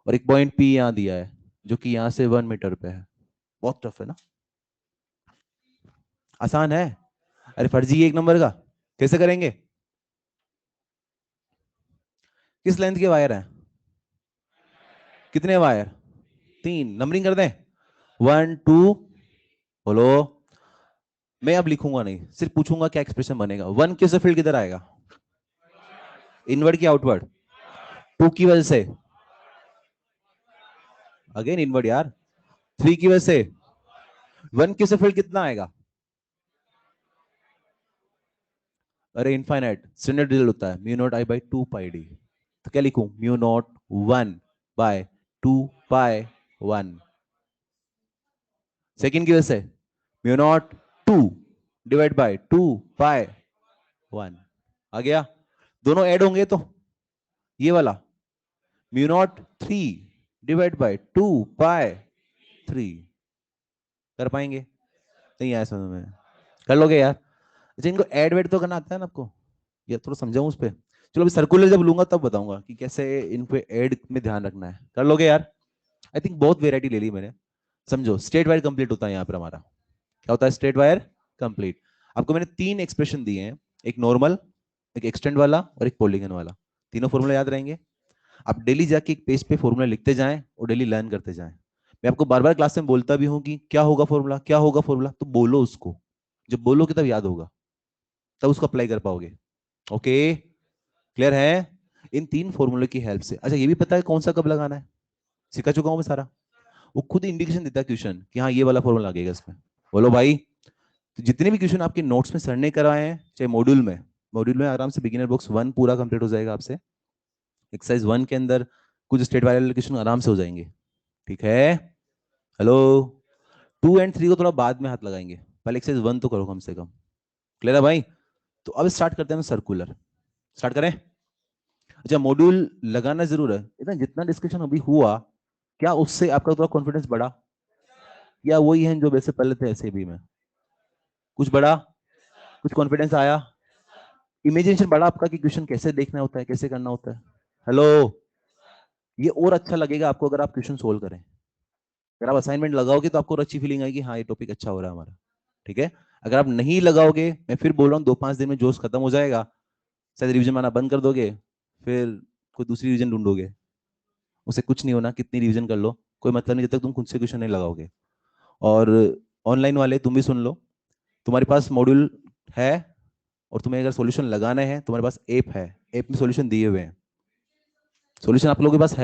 और एक पॉइंट पी यहाँ दिया है जो कि यहाँ से 1 मीटर पे है। बहुत टफ है ना, आसान है। अरे फर्जी है एक नंबर का, कैसे करेंगे, किस लेंथ के वायर है, कितने वायर, 3, नंबरिंग कर दें 1 2, बोलो। मैं अब लिखूंगा नहीं, सिर्फ पूछूंगा क्या एक्सप्रेशन बनेगा। 1 की से फील्ड किधर आएगा, इनवर्ड की आउटवर्ड, 2 की वजह से अगेन इनवर्ड यार, 3 की वजह से 1 की से फील्ड कितना आएगा, अरे इनफाइनाइट स्टैंडर्ड रिजल्ट होता है mu not I by 2 pi d, तो क्या लिखूं म्यू नॉट 1/2 पाई 1। सेकेंड की वजह से म्यू नॉट 2 डिवाइड बाई 2 पाई 1 आ गया। दोनों ऐड होंगे तो ये वाला म्यू नॉट 3 डिवाइड बाई 2 पाई 3, कर पाएंगे, नहीं आया समझ में, कर लोगे यार। अच्छा इनको ऐड वेड तो करना आता है ना आपको, ये थोड़ा समझाऊं उस पर। चलो अभी सर्कुलर जब लूंगा तब बताऊंगा कि कैसे इन पे ऐड में ध्यान रखना है, कर लोगे यार। आई थिंक बहुत वेरायटी ले ली मैंने। समझो स्ट्रेट वायर कंप्लीट होता है यहाँ पर हमारा, क्या होता है स्ट्रेट वायर कंप्लीट। आपको मैंने 3 एक्सप्रेशन दिए हैं, एक नॉर्मल, एक एक्सटेंड वाला और एक पॉलीगन वाला। तीनों फॉर्मूला याद रहेंगे, आप डेली जाके एक पेज पे फॉर्मूला लिखते जाएं और डेली लर्न करते जाएं। मैं आपको बार बार क्लास में बोलता भी हूं कि क्या होगा फॉर्मूला, क्या होगा फॉर्मूला, तो बोलो उसको, जब बोलोगे तब याद होगा, तब उसको अप्लाई कर पाओगे। ओके क्लियर है। इन 3 फॉर्मूले की हेल्प से, अच्छा ये भी पता है कौन सा कब लगाना है, सिखा चुका हूं मैं सारा, वो खुद इंडिकेशन देता है क्वेश्चन कि हाँ ये वाला फॉर्मूला लगेगा इसमें। बोलो भाई, तो जितने भी क्वेश्चन आपके नोट्स में सर ने करवाए हैं चाहे मॉड्यूल में आराम से बिगिनर बॉक्स 1 पूरा कंप्लीट हो जाएगा आपसे। एक्सरसाइज 1 के अंदर कुछ स्टेट वाले क्वेश्चन आराम से हो जाएंगे, ठीक है। हेलो, 2 एंड 3 को थोड़ा बाद में हाथ लगाएंगे, पहले एक्सरसाइज 1 तो करो कम से कम। क्लियर है भाई, तो अब स्टार्ट करते हैं सर्कुलर, स्टार्ट करें। अच्छा मॉड्यूल लगाना जरूर है, इतना जितना डिस्कशन अभी हुआ क्या उससे आपका थोड़ा कॉन्फिडेंस बढ़ा, या वही है जो वैसे पहले थे ऐसे भी में, कुछ बढ़ा, कुछ कॉन्फिडेंस आया, इमेजिनेशन बढ़ा आपका कि क्वेश्चन कैसे देखना होता है, कैसे करना होता है। हेलो, ये और अच्छा लगेगा आपको अगर आप क्वेश्चन सोल्व करें, अगर आप असाइनमेंट लगाओगे तो आपको और अच्छी फीलिंग आएगी, हाँ ये टॉपिक अच्छा हो रहा है हमारा, ठीक है। अगर आप नहीं लगाओगे, मैं फिर बोल रहा हूँ 2 5 दिन में जोश खत्म हो जाएगा, शायद रिवीजन माना बंद कर दोगे, फिर कोई दूसरी रिवीजन ढूंढोगे, उसे कुछ नहीं होना, कितनी रिवीजन कर लो कोई मतलब नहीं जब तक तुम खुद से क्वेश्चन नहीं लगाओगे। और ऑनलाइन वाले तुम भी सुन लो, तुम्हारे पास मॉड्यूल है और तुम्हें अगर सॉल्यूशन लगाना है तुम्हारे पास ऐप है, ऐप में सॉल्यूशन दिए हुए हैं, सॉल्यूशन आप लोगों के पास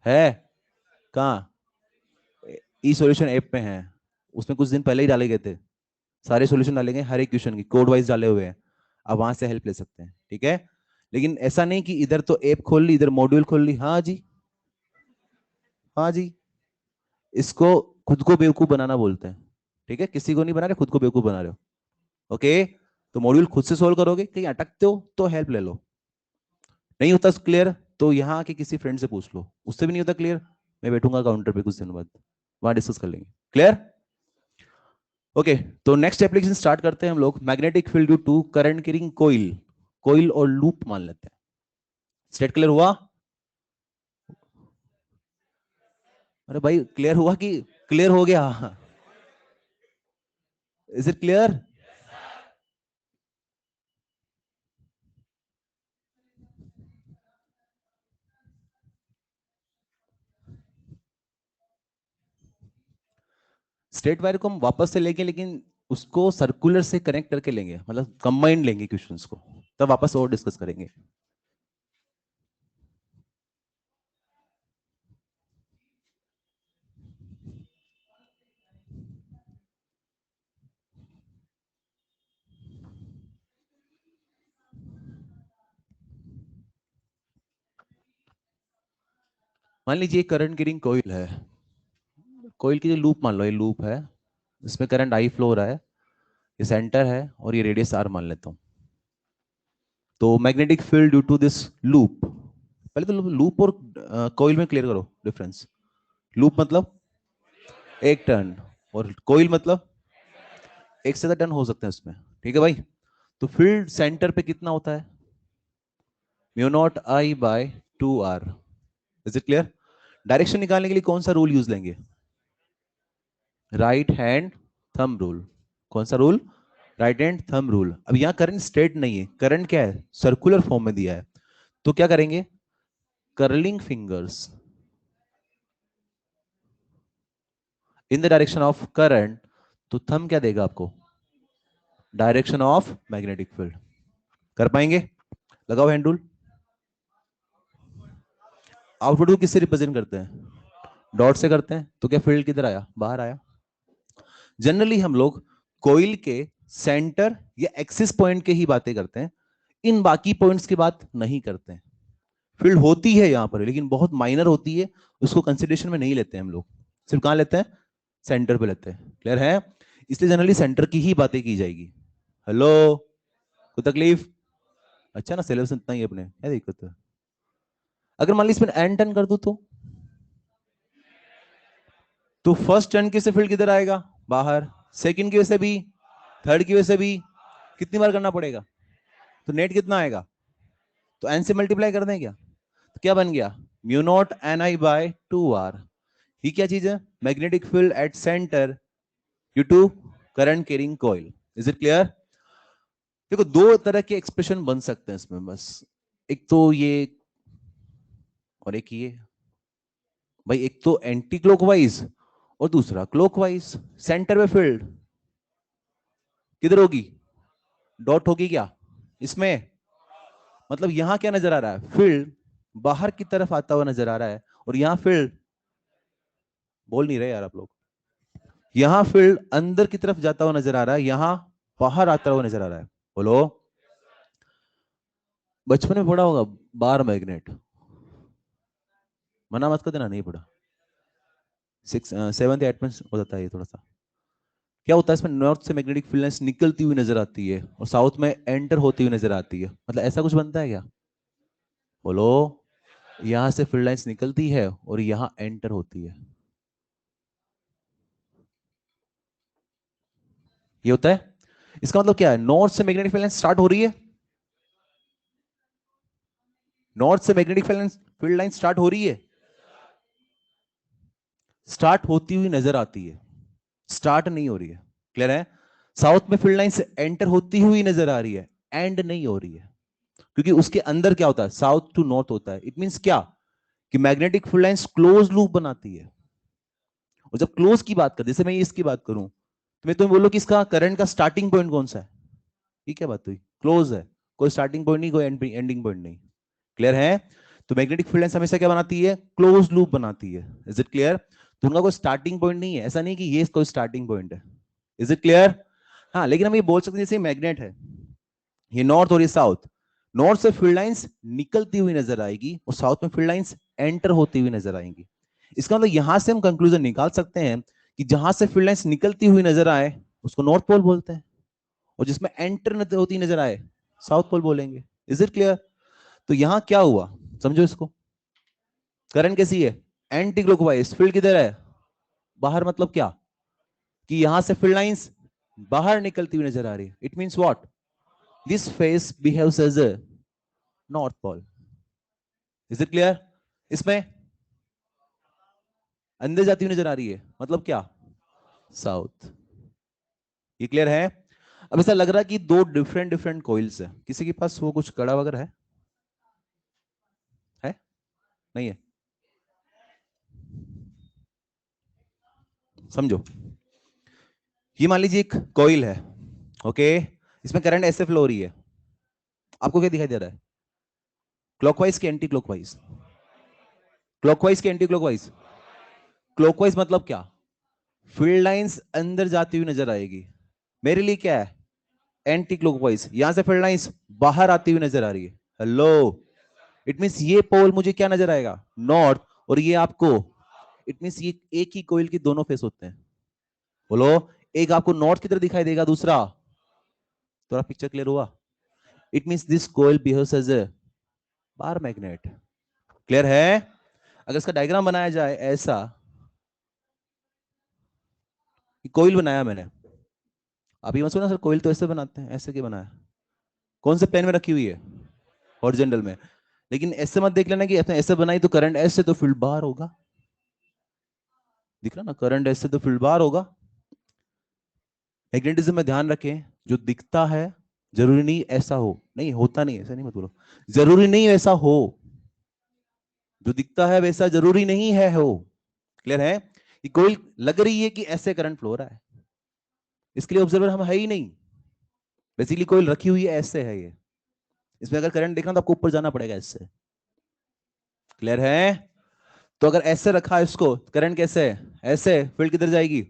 है कहाँ, ई सॉल्यूशन ऐप में है, उसमें कुछ दिन पहले ही डाले गए थे, सारे सॉल्यूशन डाले गए हर एक क्वेश्चन की कोड वाइज डाले हुए हैं, आप वहां से हेल्प ले सकते हैं, ठीक है। लेकिन ऐसा नहीं कि इधर तो ऐप खोल ली इधर मॉड्यूल खोल ली, हाँ जी, हाँ जी, इसको खुद को बेवकूफ बनाना बोलते हैं, ठीक है, किसी को नहीं बना रहे, खुद को बेवकूफ बना रहे हो। ओके, तो मॉड्यूल खुद से सोल्व करोगे, कहीं अटकते हो तो हेल्प ले लो, नहीं होता क्लियर तो यहाँ आके किसी फ्रेंड से पूछ लो, उससे भी नहीं होता क्लियर मैं बैठूंगा काउंटर पे कुछ दिनों बाद, वहां डिस्कस कर लेंगे। क्लियर? ओके, तो नेक्स्ट एप्लीकेशन स्टार्ट करते हैं हम लोग। Magnetic field due to current carrying coil, coil और लूप मान लेते हैं। स्टेट क्लियर हुआ? अरे भाई क्लियर हुआ कि क्लियर हो गया? Is it clear? Straight wire को हम वापस से लेंगे, लेकिन उसको सर्कुलर से कनेक्ट करके लेंगे, मतलब कंबाइंड लेंगे क्वेश्चंस को, तब वापस और डिस्कस करेंगे। मान लीजिए करंट गियरिंग कोइल है, कोइल की जो लूप मान लो, ये लूप है, इसमें करंट आई फ्लो हो रहा है, ये सेंटर है और ये रेडियस आर मान लेता हूं। तो magnetic field due to this loop, पहले तो लूप और कोइल में क्लियर करो डिफरेंस। लूप मतलब एक टर्न, और कोइल मतलब एक से ज्यादा टर्न हो सकते हैं उसमें। ठीक है भाई? तो फील्ड सेंटर पे कितना होता है? Mu not I by 2r। Is it clear? Direction निकालने के लिए कौन सा रूल यूज लेंगे? Right hand thumb rule. कौन सा rule? Right hand thumb rule. अब यहां करंट स्ट्रेट नहीं है, करंट क्या है? सर्कुलर फॉर्म में दिया है। तो क्या करेंगे? Curling fingers in the direction of current, तो थंब क्या देगा आपको? Direction of magnetic field. कर पाएंगे? लगाओ हैंड रूल। आउटपुट को किससे रिप्रेजेंट करते हैं? डॉट से करते हैं। तो क्या फील्ड किधर आया? बाहर आया। जनरली हम लोग कोइल के सेंटर या एक्सिस पॉइंट के ही बातें करते हैं, इन बाकी पॉइंट्स की बात नहीं करते हैं। फील्ड होती है यहां पर, लेकिन बहुत माइनर होती है, उसको कंसिडरेशन में नहीं लेते हैं हम लोग। सिर्फ कहां लेते हैं? सेंटर पे लेते हैं। क्लियर है? इसलिए जनरली सेंटर की ही बातें की जाएगी। हेलो, कोई तकलीफ? अच्छा ना, सिलेबस इतना ही अपने, क्या दिक्कत है? अगर मान ली इसमें एन टर्न कर दू तो फर्स्ट टर्न की से फील्ड किधर आएगा? बाहर। सेकंड की वजह से भी, थर्ड की वजह से भी। कितनी बार करना पड़ेगा? तो नेट कितना आएगा? तो एन से मल्टीप्लाई कर दें क्या? तो क्या बन गया? Mu not an I by 2r। ये क्या चीज है? Magnetic field at centre due to current carrying coil. Is it clear? देखो दो तरह के एक्सप्रेशन बन सकते हैं इसमें बस, एक तो ये और एक ये। भाई एक तो एंटी क्लॉकवाइज और दूसरा क्लॉकवाइज। सेंटर में फील्ड किधर होगी? डॉट होगी क्या इसमें? मतलब यहां क्या नजर आ रहा है? फील्ड बाहर की तरफ आता हुआ नजर आ रहा है, और यहां फील्ड, बोल नहीं रहे यार आप लोग, यहां फील्ड अंदर की तरफ जाता हुआ नजर आ रहा है, यहां बाहर आता हुआ नजर आ रहा है। बोलो। बचपन में पढ़ा होगा बार मैग्नेट, मना मत कर देना, नहीं पढ़ा। 7th 8th में हो जाता है ये थोड़ा सा। क्या होता है इसमें? नॉर्थ से मैग्नेटिक फील्ड लाइंस निकलती हुई नजर आती है और साउथ में एंटर होती हुई नजर आती है, मतलब ऐसा कुछ बनता है क्या? बोलो। यहां से फील्ड लाइंस निकलती है और यहां एंटर होती है, ये होता है। इसका मतलब क्या है? नॉर्थ से मैग्नेटिक फील्ड लाइन स्टार्ट हो रही है, नॉर्थ से मैग्नेटिक फील्ड लाइन स्टार्ट हो रही है, स्टार्ट होती हुई नजर आती है, स्टार्ट नहीं हो रही है। क्लियर है? साउथ में फील्ड लाइन से एंटर होती हुई नजर आ रही है, एंड नहीं हो रही है, क्योंकि उसके अंदर क्या होता है? साउथ टू नॉर्थ होता है। इट मींस क्या? कि magnetic field lines close loop बनाती है। और जब क्लोज की बात कर, जैसे मैं इसकी बात करूं, तो मैं तुम्हें बोलो कि इसका करंट का स्टार्टिंग पॉइंट कौन सा है? ये क्या बात हुई? क्लोज है, कोई स्टार्टिंग पॉइंट नहीं, कोई एंडिंग पॉइंट नहीं। क्लियर है? तो मैग्नेटिक फील्ड लाइंस हमेशा क्या बनाती है? क्लोज लूप बनाती है। Is it clear? तो उनका कोई स्टार्टिंग पॉइंट नहीं है, ऐसा नहीं कि ये कोई स्टार्टिंग पॉइंट है। Is it clear? हाँ, लेकिन हम ये बोल सकते हैं जैसे मैग्नेट है, ये नॉर्थ और ये साउथ, नॉर्थ से फील्ड लाइंस निकलती हुई नजर आएगी और साउथ में फील्ड लाइंस एंटर होती हुई नजर आएंगी। इसका मतलब यहां से हम कंक्लूजन निकाल सकते हैं कि जहां से फील्ड लाइंस निकलती हुई नजर आए उसको नॉर्थ पोल बोलते हैं, और जिसमें एंटर होती नजर आए साउथ पोल बोलेंगे। Is it clear? तो यहां क्या हुआ, समझो इसको। करंट कैसी है? एंटी क्लॉकवाइज फील्ड किधर है, बाहर, मतलब क्या कि यहां से फील्ड लाइंस बाहर निकलती हुई नजर आ रही है। It means what, this face behaves as a north pole. Is it clear? इसमें अंदर जाती हुई नजर आ रही है, मतलब क्या, साउथ। ये क्लियर है? अब ऐसा लग रहा है कि दो डिफरेंट डिफरेंट कॉइल्स है। किसी के पास वो कुछ कड़ा वगैरह है? नहीं है? समझो, ये मान लीजिए एक कॉइल है, ओके, इसमें करंट ऐसे फ्लो हो रही है। आपको क्या दिखाई दे रहा है, क्लॉकवाइज के एंटी क्लॉकवाइज? क्लॉकवाइज के एंटी क्लॉकवाइज? क्लॉकवाइज मतलब क्या, फील्ड लाइंस अंदर जाती हुई नजर आएगी। मेरे लिए क्या है, एंटी क्लॉकवाइज, यहां से फील्ड लाइंस बाहर आती हुई नजर आ रही है। हेलो, इट मींस ये पोल मुझे क्या नजर आएगा, नॉर्थ, और ये आपको, इट मींस ये एक ही कोइल के दोनों फेस होते हैं। बोलो, एक आपको नॉर्थ की तरह दिखाई देगा, दूसरा, थोड़ा पिक्चर क्लियर हुआ? It means this coil behaves as a bar magnet. Clear है? अगर इसका डायग्राम बनाया जाए ऐसा, कोइल बनाया मैंने, आप ये मत सोचना सर कोइल तो ऐसे बनाते हैं, ऐसे क्यों बनाया, कौन से पेन में रखी हुई है, हॉरिजॉन्टल में। लेकिन ऐसे मत देख लेना कि ऐसे बनाई तो करंट ऐसे तो फील्ड बाहर होगा, दिख रहा ना, करंट ऐसे तो फील्ड बाहर होगा। मैग्नेटिज्म में ध्यान रखें, जो दिखता है जरूरी नहीं ऐसा हो, नहीं होता नहीं, ऐसा नहीं मत बोलो, जरूरी नहीं वैसा हो, जो दिखता है वैसा जरूरी नहीं है हो। क्लियर है? कि कोई लग रही है कि ऐसे करंट फ्लो हो रहा है, इसके लिए ऑब्जर्वर हम है ही नहीं, बेसिकली कोई रखी हुई है ऐसे है ये, इसमें अगर करंट देखना तो आपको ऊपर जाना पड़ेगा इससे। क्लियर है? तो अगर ऐसे रखा है इसको, करंट कैसे है, ऐसे, फील्ड किधर जाएगी,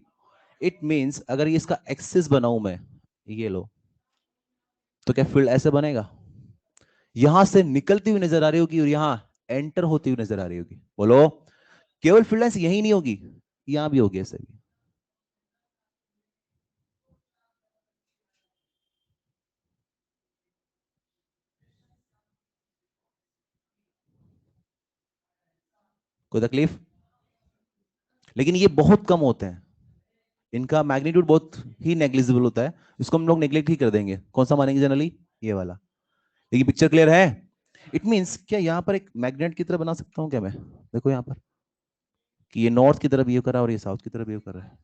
इट मींस अगर ये इसका एक्सिस बनाऊं मैं, ये लो, तो क्या फील्ड ऐसे बनेगा, यहां से निकलती हुई नजर आ रही होगी और यहां एंटर होती हुई नजर आ रही होगी। बोलो, केवल फील्ड लाइंस यही नहीं होगी, यहां भी होगी ऐसे भी। कोई तकलीफ? लेकिन ये बहुत कम होते हैं, इनका मैग्नीट्यूड बहुत ही नेग्लिजिबल होता है, इसको हम लोग नेग्लेक्ट ही कर देंगे। कौन सा मानेंगे जनरली, ये वाला। लेकिन पिक्चर क्लियर है? इट मींस क्या यहां पर एक मैग्नेट की तरह बना सकता हूं क्या मैं, देखो यहां पर, कि ये नॉर्थ की तरफ बिहेव कर रहा है और ये साउथ की तरफ बिहेव कर रहा है।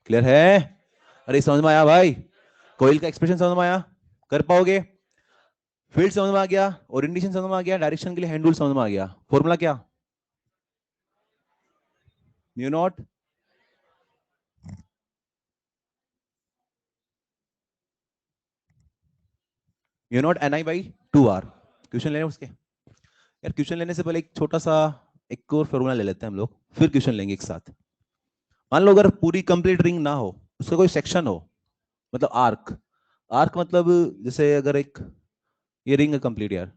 क्लियर है? अरे समझ में आया भाई, कोयल का एक्सप्रेशन समझ में आया, कर पाओगे? फील्ड समझ में आ गया, ओरिएंटेशन समझ में आ गया, डायरेक्शन के लिए हैंड रूल समझ में आ गया, फॉर्मूला क्या, mu not an I by 2 R. Question लेने उसके, यार क्वेश्चन लेने से पहले एक छोटा सा एक और फॉर्मूला ले लेते हैं हम लोग, फिर क्वेश्चन लेंगे एक साथ। मान लो अगर पूरी कंप्लीट रिंग ना हो, उसका कोई सेक्शन हो, मतलब आर्क, आर्क मतलब जैसे अगर एक, ये रिंग है कंप्लीट यार,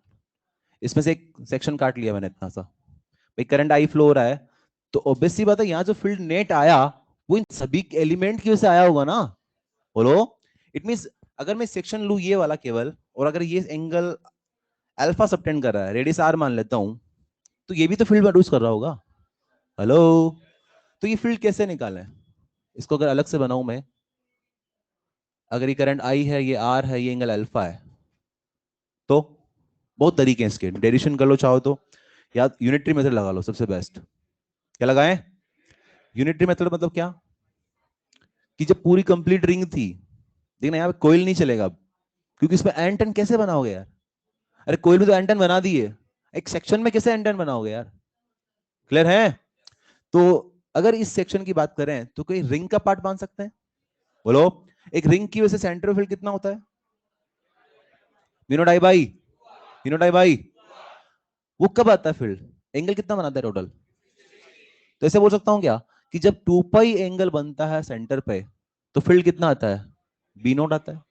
इसमें से एक सेक्शन काट लिया मैंने इतना सा, भाई करंट आई फ्लो हो रहा है, तो ऑब्वियस सी बात है यहाँ जो फील्ड नेट आया वो इन सभी एलिमेंट की वजह से आया होगा ना। बोलो, इट मींस अगर मैं सेक्शन लू ये वाला केवल, और अगर ये एंगल अल्फा सबटेंड कर रहा है, रेडियस आर मान लेता हूं, तो ये भी तो फील्ड प्रोड्यूस कर रहा होगा। हेलो, तो ये फील्ड कैसे निकालें, इसको अगर अलग से बनाऊं मैं, अगर ये करंट आई है, ये आर है, ये एंगल अल्फा है, तो बहुत तरीके हैं इसके, डेरिवेशन कर लो चाहो तो, या यूनिटरी मेथड लगा लो, सबसे बेस्ट। क्या लगाएं? यूनिटरी मेथड मतलब क्या, कि जब पूरी कंप्लीट रिंग थी, देखना यहाँ पे कोयल नहीं चलेगा अब, क्योंकि इसमें एंटन कैसे बनाओगे यार, अरे कोयल भी तो एंटन बना दिए, एक सेक्शन में कैसे एंटन बनाओगे यार। क्लियर है? तो अगर इस सेक्शन की बात करें तो कोई रिंग का पार्ट मान सकते हैं? बोलो, एक रिंग की वजह से सेंटर फील्ड कितना होता है, मीनो डाई बाई, मीनो डाई बाई, वो कब आता है फील्ड, एंगल कितना बनाता है टोटल, तो ऐसे बोल सकता हूं क्या, कि जब 2 पाई एंगल बनता है सेंटर पे, तो फील्ड कितना आता है, बी नोट आता है।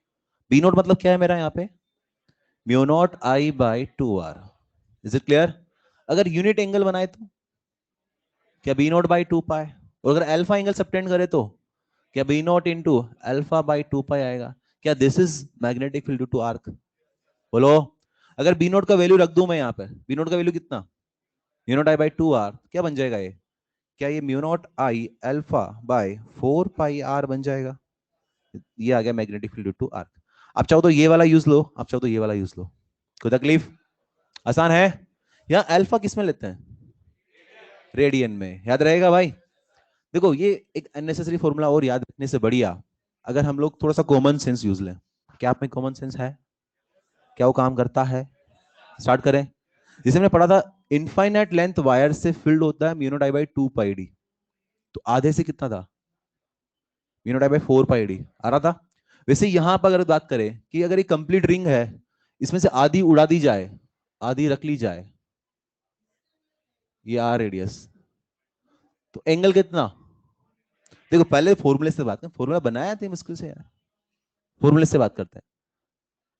बी नोट मतलब क्या है मेरा यहाँ पे, mu not I by 2 R. Is it clear? अगर यूनिट एंगल बनाए तो क्या बी नोट बाई 2 पाई, और अगर अल्फा एंगल सबटेंड करे तो क्या B naught into alpha by 2 pi आएगा। क्या this is magnetic field due to arc? बोलो, अगर बी नोट का वैल्यू रख दूं मैं यहाँ पे, बी नोट का वैल्यू कितना, mu naught I by 2r क्या बन जाएगा ये? क्या ये mu naught I alpha by 4 pi r बन जाएगा? ये आ गया मैग्नेटिक फील्ड टू आर्क। आप चाहो तो ये वाला यूज लो, आप चाहो तो ये वाला यूज लो, कोई तकलीफ? आसान है। यहाँ अल्फा किस में लेते हैं? रेडियन में। याद रहेगा भाई? देखो ये एक अननेसेसरी फॉर्मूला और याद रखने से बढ़िया अगर हम लोग थोड़ा सा कॉमन सेंस यूज लें। क्या आप में कॉमन सेंस है? क्या वो काम करता है? स्टार्ट करें। जिसे हमने पढ़ा था, इनफाइनाइट लेंथ वायर से फील्ड होता है mu not I by 2 pi d. तो आधे से कितना था? Mu not I by 4 pi d आ रहा था। वैसे यहां पर अगर बात करें कि अगर ये कंप्लीट रिंग है, इसमें से आधी उड़ा दी जाए, आधी रख ली जाए, ये आर रेडियस, तो एंगल कितना? देखो पहले फॉर्मूले से बात करें, फॉर्मूला बनाया थे मुश्किल से यार, फॉर्मूले से बात करते हैं।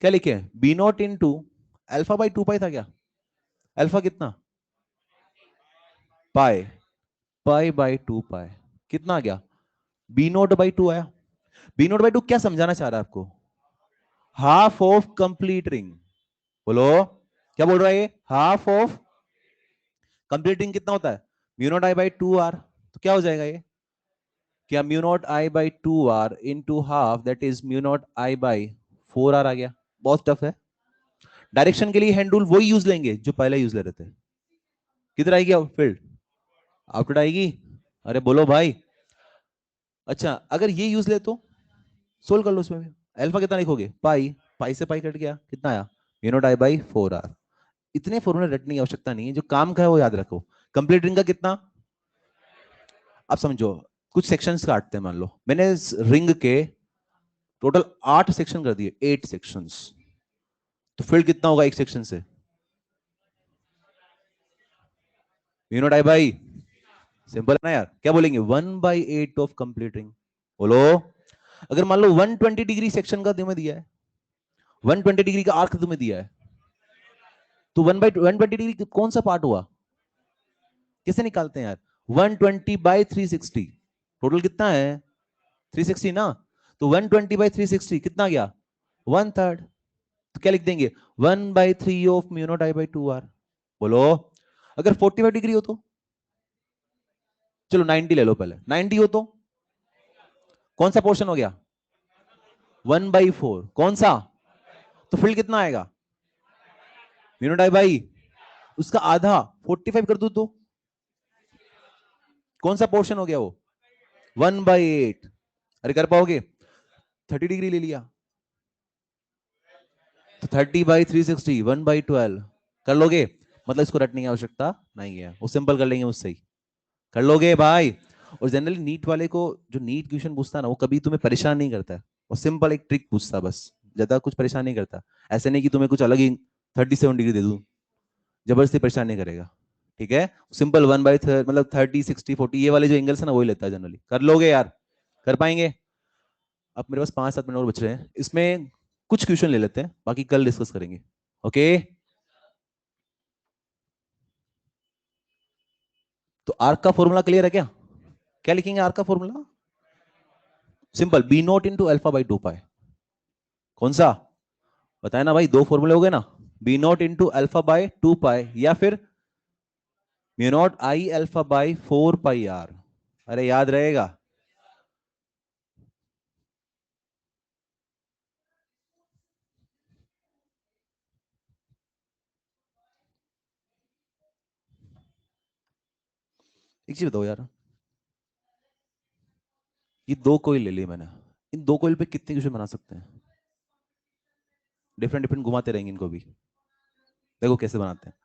क्या लिखे? B naught into alpha by 2 pi था क्या? अल्फा कितना? पाई, पाई बाई 2 पाई कितना आ गया? बी नोट बाई 2 आया। बी नोट बाई 2 क्या समझाना चाह रहा है आपको? Half of complete ring. बोलो क्या बोल रहा है ये? हाफ ऑफ कंप्लीट रिंग कितना होता है? Mu not I by 2r। तो क्या हो जाएगा ये? क्या mu not I by 2r into half that is mu naught I by 4r आ गया। बहुत टफ है। डायरेक्शन के लिए हैंड रूल वही यूज लेंगे जो पहले यूज ले रहे थे। किधर आएगी फील्ड? आउटवर्ड आएगी। अरे बोलो भाई। अच्छा अगर ये यूज ले तो सोल्व कर लो उसमें भी। अल्फा कितना लिखोगे? पाई, पाई से पाई कट गया, कितना आया? Mu naught I by 4r। इतने फॉर्मूले रटने की आवश्यकता नहीं है, जो काम का है वो याद रखो। कंप्लीट रिंग का कितना? अब समझो, कुछ सेक्शंस काटते हैं, मान लो मैंने इस रिंग के टोटल 8 सेक्शन कर दिए, 8 सेक्शंस, तो फील्ड कितना होगा एक सेक्शन से? Mu not I by, simple है ना यार? क्या बोलेंगे? 1/8 ऑफ कंप्लीट रिंग। बोलो। अगर मान लो 120 डिग्री सेक्शन का तुम्हें दिया है, 120 डिग्री का आर्क तुम्हें दिया है, तो 1/120 डिग्री कौन सा पार्ट हुआ? किसे निकालते हैं यार? 120/360। टोटल कितना है? 360 ना। तो 120/360 कितना गया? 1/3। तो क्या लिख देंगे? 1/3 of mu naught I by 2r। बोलो। अगर 45 डिग्री हो तो? चलो 90 ले लो पहले। 90 हो तो कौन सा पोर्शन हो गया? 1/4। कौन सा? तो फील्ड कितना आएगा? म्यू नॉट आई बाई उसका आधा 45 कर दो तो कौन सा पोर्शन हो गया वो? 1/8। अरे कर पाओगे? 30 डिग्री ले लिया तो 30/360 1/12 कर लोगे? मतलब इसको रटने की आवश्यकता नहीं है, वो सिंपल कर लेंगे मुझसे ही। कर लोगे भाई? और जनरली नीट वाले को जो नीट क्वेश्चन पूछता है ना, वो कभी तुम्हें परेशान नहीं करता है। वो सिंपल एक ट्रिक पूछता है बस, ज्यादा कुछ परेशान नहीं करता। ऐसे नहीं कि तुम्हें कुछ अलग ही 37 डिग्री दे दूं, जबरदस्ती परेशान नहीं करेगा। ठीक है? सिंपल 1/3 मतलब 30 60 40 ये वाले जो एंगल्स है ना, वही लेता है जनरली। कर लोगे यार? कर पाएंगे? अब मेरे पास 5-7 मिनट और बच रहे हैं, इसमें कुछ क्वेश्चन ले लेते हैं, बाकी कल डिस्कस करेंगे। ओके? तो आर्क का फॉर्मूला क्लियर है क्या? क्या लिखेंगे आर्क का formula? Simple, B naught into alpha by 2 pi. कौन सा? बताया ना भाई, दो फॉर्मूले हो गए ना। B naught into alpha by 2 pi या फिर mu not I alpha by 4 pi r। अरे याद रहेगा? एक चीज बताओ यार, ये दो कोयल ले ली मैंने, इन दो कोयल पे कितने क्वेश्चन बना सकते हैं? डिफरेंट डिफरेंट घुमाते रहेंगे इनको भी। देखो कैसे बनाते हैं।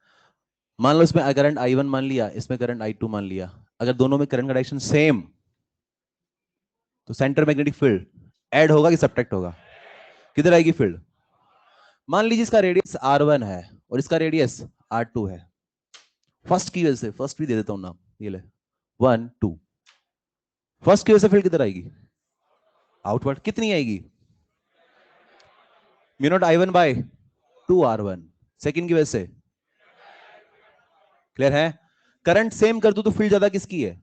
मान लो इसमें करंट I1 मान लिया, इसमें करंट I2 मान लिया। अगर दोनों में करंट का डायरेक्शन सेम, तो सेंटर मैग्नेटिक फील्ड ऐड होगा कि सब्ट्रैक्ट होगा? किधर आएगी फील्ड? मान लीजिए इसका रेडियस R1 है और इसका रेडियस R2 है। फर्स्ट की वजह से, फर्स्ट भी दे देता हूं नाम, ये ले 1 2। फर्स्ट की वजह से फील्ड किधर आएगी? आउटवर्ड। कितनी आएगी? Mu naught I1/2r1। सेकंड की वजह से क्लियर है? करंट सेम कर दू तो फील्ड ज्यादा किसकी है?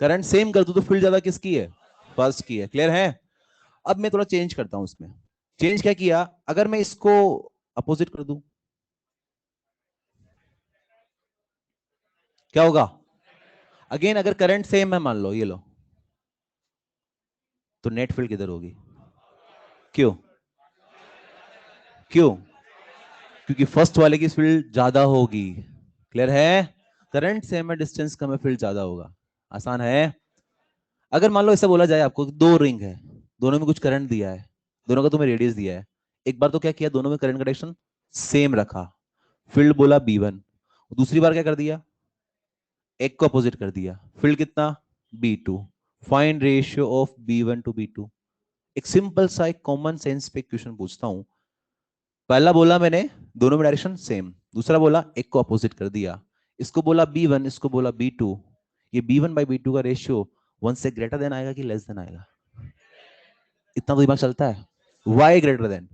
करंट सेम कर दू तो फील्ड ज्यादा किसकी है? फर्स्ट की है। क्लियर है? अब मैं थोड़ा चेंज करता हूं इसमें। चेंज क्या किया? अगर मैं इसको अपोजिट कर दूं, क्या होगा? अगेन अगर करंट सेम है, मान लो ये लो, तो नेट फील्ड किधर होगी? क्यों? क्यों? क्योंकि फर्स्ट वाले की फील्ड ज्यादा होगी। क्लियर है? करंट सेम है, डिस्टेंस कम है, फील्ड ज्यादा होगा। आसान है। अगर मान लो ऐसा बोला जाए आपको, दो रिंग है, दोनों में कुछ करंट दिया है, दोनों का तुम्हें रेडियस दिया है, एक बार तो क्या किया, दोनों में करंट का डायरेक्शन सेम रखा, फील्ड बोला B1, दूसरी बार क्या कर दिया, एक को अपोजिट कर दिया, फील्ड कितना? B2। Find ratio of B1 to B2। एक सिंपल सा एक कॉमन सेंस पे क्वेश्चन पूछता हूं। पहला बोला मैंने दोनों में डायरेक्शन सेम, दूसरा बोला एक को अपोजिट कर दिया, इसको बोला B1, इसको बोला B2, ये B1/B2 का रेशियो 1 से ग्रेटर देन आएगा कि लेस देन आएगा? इतना तो दिमाग चलता है। वाई ग्रेटर देन,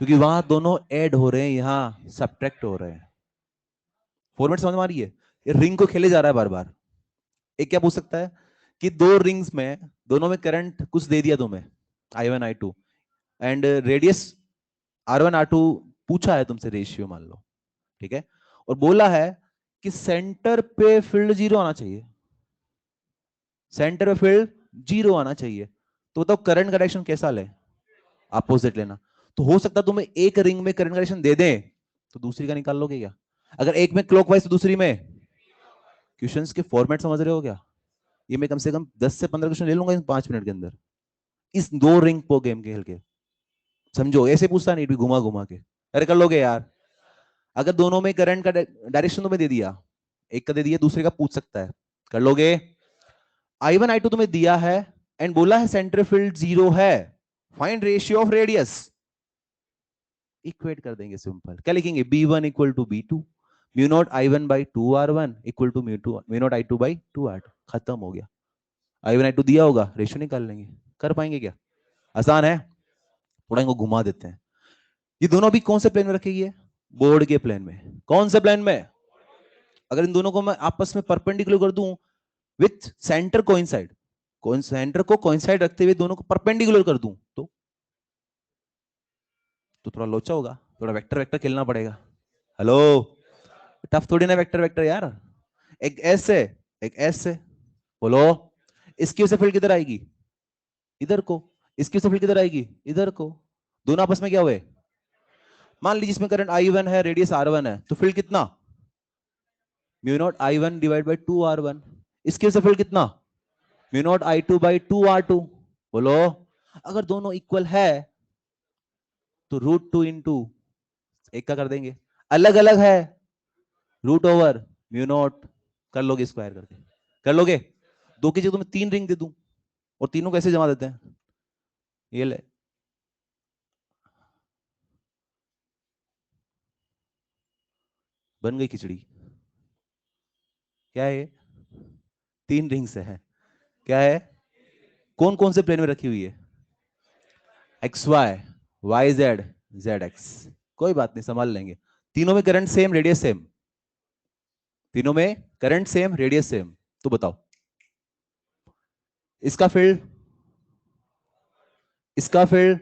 क्योंकि वहां दोनों ऐड हो रहे हैं, यहां सब्ट्रैक्ट हो रहे हैं। फॉर्मेट समझ में आ रही है? ये रिंग को खेले जा रहा है बार बार। एक क्या पूछ सकता है कि दो रिंग्स में, दोनों में करंट कुछ दे दिया तुम्हें, I1 I2, and radius R1 R2 पूछा है तुमसे, रेशियो मान लो, ठीक है, और बोला है कि सेंटर पे फील्ड जीरो आना चाहिए, सेंटर पे फील्ड जीरो आना चाहिए, तो बताओ करंट का डायरेक्शन कैसा ले? अपोजिट लेना। तो हो सकता है तुम्हें एक रिंग में करंट डायरेक्शन दे दें, तो दूसरी का निकाल लोगे क्या? अगर एक में क्लॉकवाइज तो दूसरी में? क्वेश्चंस के फॉर्मेट समझ रहे हो क्या? ये मैं कम से कम 10 से 15 क्वेश्चन ले लूंगा इन 5 मिनट के अंदर, इस दो रिंग को गेम खेल के। समझो, ऐसे पूछता नहीं भी घुमा घुमा के, अरे कर लोगे यार। अगर दोनों में करंट का डायरेक्शन तुम्हें दे दिया, एक का दे दिया, दूसरे का पूछ सकता है, कर लोगे? I1 I2 तुम्हें दिया है एंड बोला है सेंटर फील्ड जीरो है, find ratio of radius. Equate कर देंगे सिंपल, क्या लिखेंगे? B1 equal to B2, mu naught I1/2R1 equal to mu naught I2/2R2। खत्म हो गया। I1 I2 दिया होगा, रेशियो निकाल लेंगे। कर पाएंगे क्या? आसान है। थोड़ा इनको घुमा देते हैं। ये दोनों भी कौन से प्लेन में रखेगी है? बोर्ड के प्लेन में। कौन से प्लेन में? अगर इन दोनों को मैं आपस में परपेंडिकुलर कर दूं विथ सेंटर कोइंसाइड, सेंटर को कोइंसाइड रखते हुए दोनों को परपेंडिकुलर कर दूं, तो थोड़ा लोचा होगा, थोड़ा वेक्टर वेक्टर खेलना पड़ेगा। हेलो, टफ थोड़ी ना वेक्टर वेक्टर यार। एक एस है, एक एस है, बोलो। इसकी वजह से फील्ड किधर आएगी? इधर को। इसकी वजह से फील्ड किधर आएगी? इधर को। दोनों आपस में क्या हुए? मान लीजिए इसमें करंट I1 है, रेडियस R1 है, तो फील्ड कितना? Mu naught I1 divide by 2R1। इसकी वजह से फील्ड कितना? Mu naught I2/2R2। बोलो। अगर दोनों इक्वल है तो √2 एक का कर देंगे, अलग अलग है √ओवर म्यू नॉट, कर लोगे स्क्वायर करके? कर लोगे? दो की जगह तुम्हें 3 रिंग दे दूं और तीनों कैसे जमा देते हैं, ये ले। बन गई खिचड़ी। क्या है ये? 3 रिंग से है। क्या है? कौन कौन से प्लेन में रखी हुई है? XY, YZ, ZX। कोई बात नहीं, संभाल लेंगे। तीनों में करंट सेम, रेडियस सेम, तीनों में करंट सेम, रेडियस सेम। तो बताओ, इसका फील्ड, इसका फील्ड।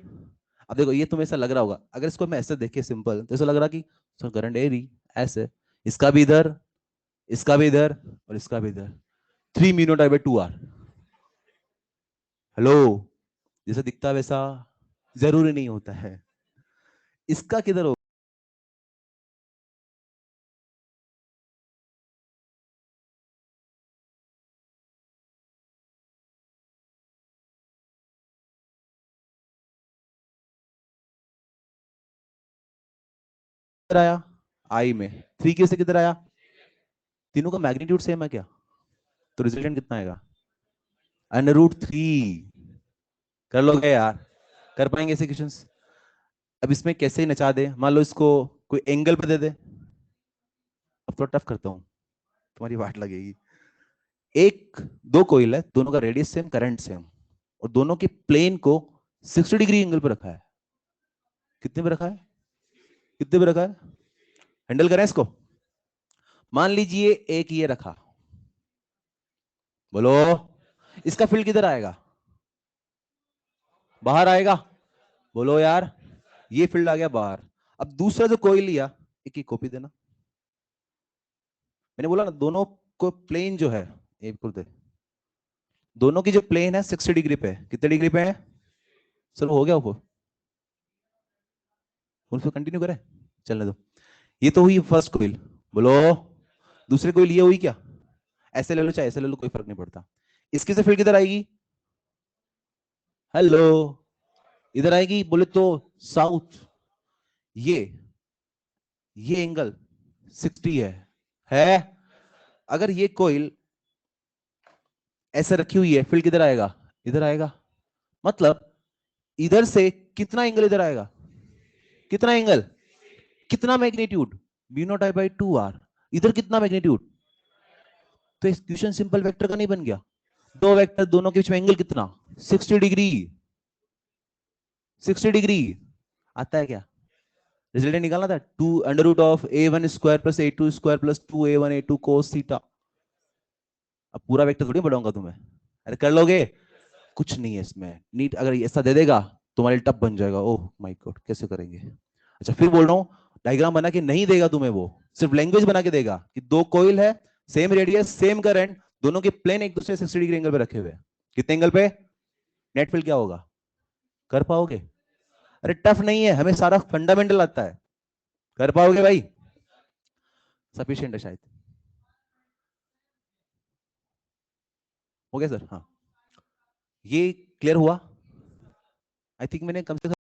अब देखो, ये तुम्हें ऐसा लग रहा होगा, अगर इसको मैं ऐसे देखे सिंपल, तो ऐसा लग रहा कि करंट ए रही ऐसे, इसका भी इधर, इसका भी इधर, और इसका भी इधर, 3 μ/2R। हेलो, जैसा दिखता है वैसा जरूरी नहीं होता है। इसका किधर हो किधर आया? आई में 3 के से किधर आया? तीनों का मैग्नीट्यूड सेम है क्या? तो रिजल्टेंट कितना आएगा? √3। कर लोगे यार? कर पाएंगे ऐसे क्वेश्चंस? अब इसमें कैसे नचा दे, मान लो इसको कोई एंगल पे दे दे। अब थोड़ा टफ करता हूं, तुम्हारी वाट लगेगी। एक, दो कोइल है, दोनों का रेडियस सेम, करंट सेम, और दोनों के प्लेन को 60 डिग्री एंगल पे रखा है। कितने पे रखा है? कितने पे रखा है? हैंडल करें इसको। मान लीजिए एक ये रखा, बोलो, इसका फील्ड किधर आएगा? बाहर आएगा। बोलो यार, ये फील्ड आ गया बाहर। अब दूसरा जो कोई लिया, एक की कॉपी देना, मैंने बोला ना दोनों को प्लेन जो है, एक बोलते दोनों की जो प्लेन है 60 डिग्री पे, कितने डिग्री पे है सर? हो गया ऊपर, उसको कंटिन्यू करें, चलने दो। ये तो हुई फर्स्ट कोइल, बोलो दूसरी कोइल ये हुई क्या? ऐसे ले लो चाहे ऐसे ले लो, कोई फर्क नहीं पड़ता। इसकी से फिर किधर आएगी? हेलो, इधर आएगी बोले तो साउथ। ये ये एंगल 60 है। अगर ये कोइल ऐसे रखी हुई है, फिर किधर आएगा? इधर आएगा। मतलब इधर से कितना एंगल इधर आएगा? कितना एंगल? कितना magnitude? B naught I by 2r। इधर कितना मैग्नीट्यूड? तो इक्वेशन सिंपल वेक्टर का नहीं बन गया? दो वेक्टर दोनों के बीच में एंगल कितना? 60 डिग्री। 60 डिग्री आता है क्या? रिजल्टेंट निकालना था, to under root of a1 square plus a2 square plus 2a1 a2 cos theta. अब पूरा वेक्टर थोड़ी बढ़ाऊंगा तुम्हें, अरे कर लोगे? कुछ नहीं है इसमें, नीट अगर ऐसा दे देगा तुम्हारे टप बन जाएगा। ओह माय गॉड, कैसे करेंगे? अच्छा फिर बोल रहा हूँ, डायग्राम बना के नहीं देगा तुम्हें, वो सिर्फ लैंग्वेज बना के देगा कि दो कोइल है, सेम रेडियस सेम करंट, दोनों के प्लेन एक दूसरे 60 डिग्री एंगल पे रखे हुए हैं। कितने एंगल पे? नेट फील्ड क्या होगा? कर पाओगे? अरे टफ नहीं है, हमें सारा फंडामेंटल आता है। कर पाओगे भाई? सफिशिएंट है शायद। हो गया सर? हाँ, ये क्लियर हुआ? आई थिंक मैंने कम से कम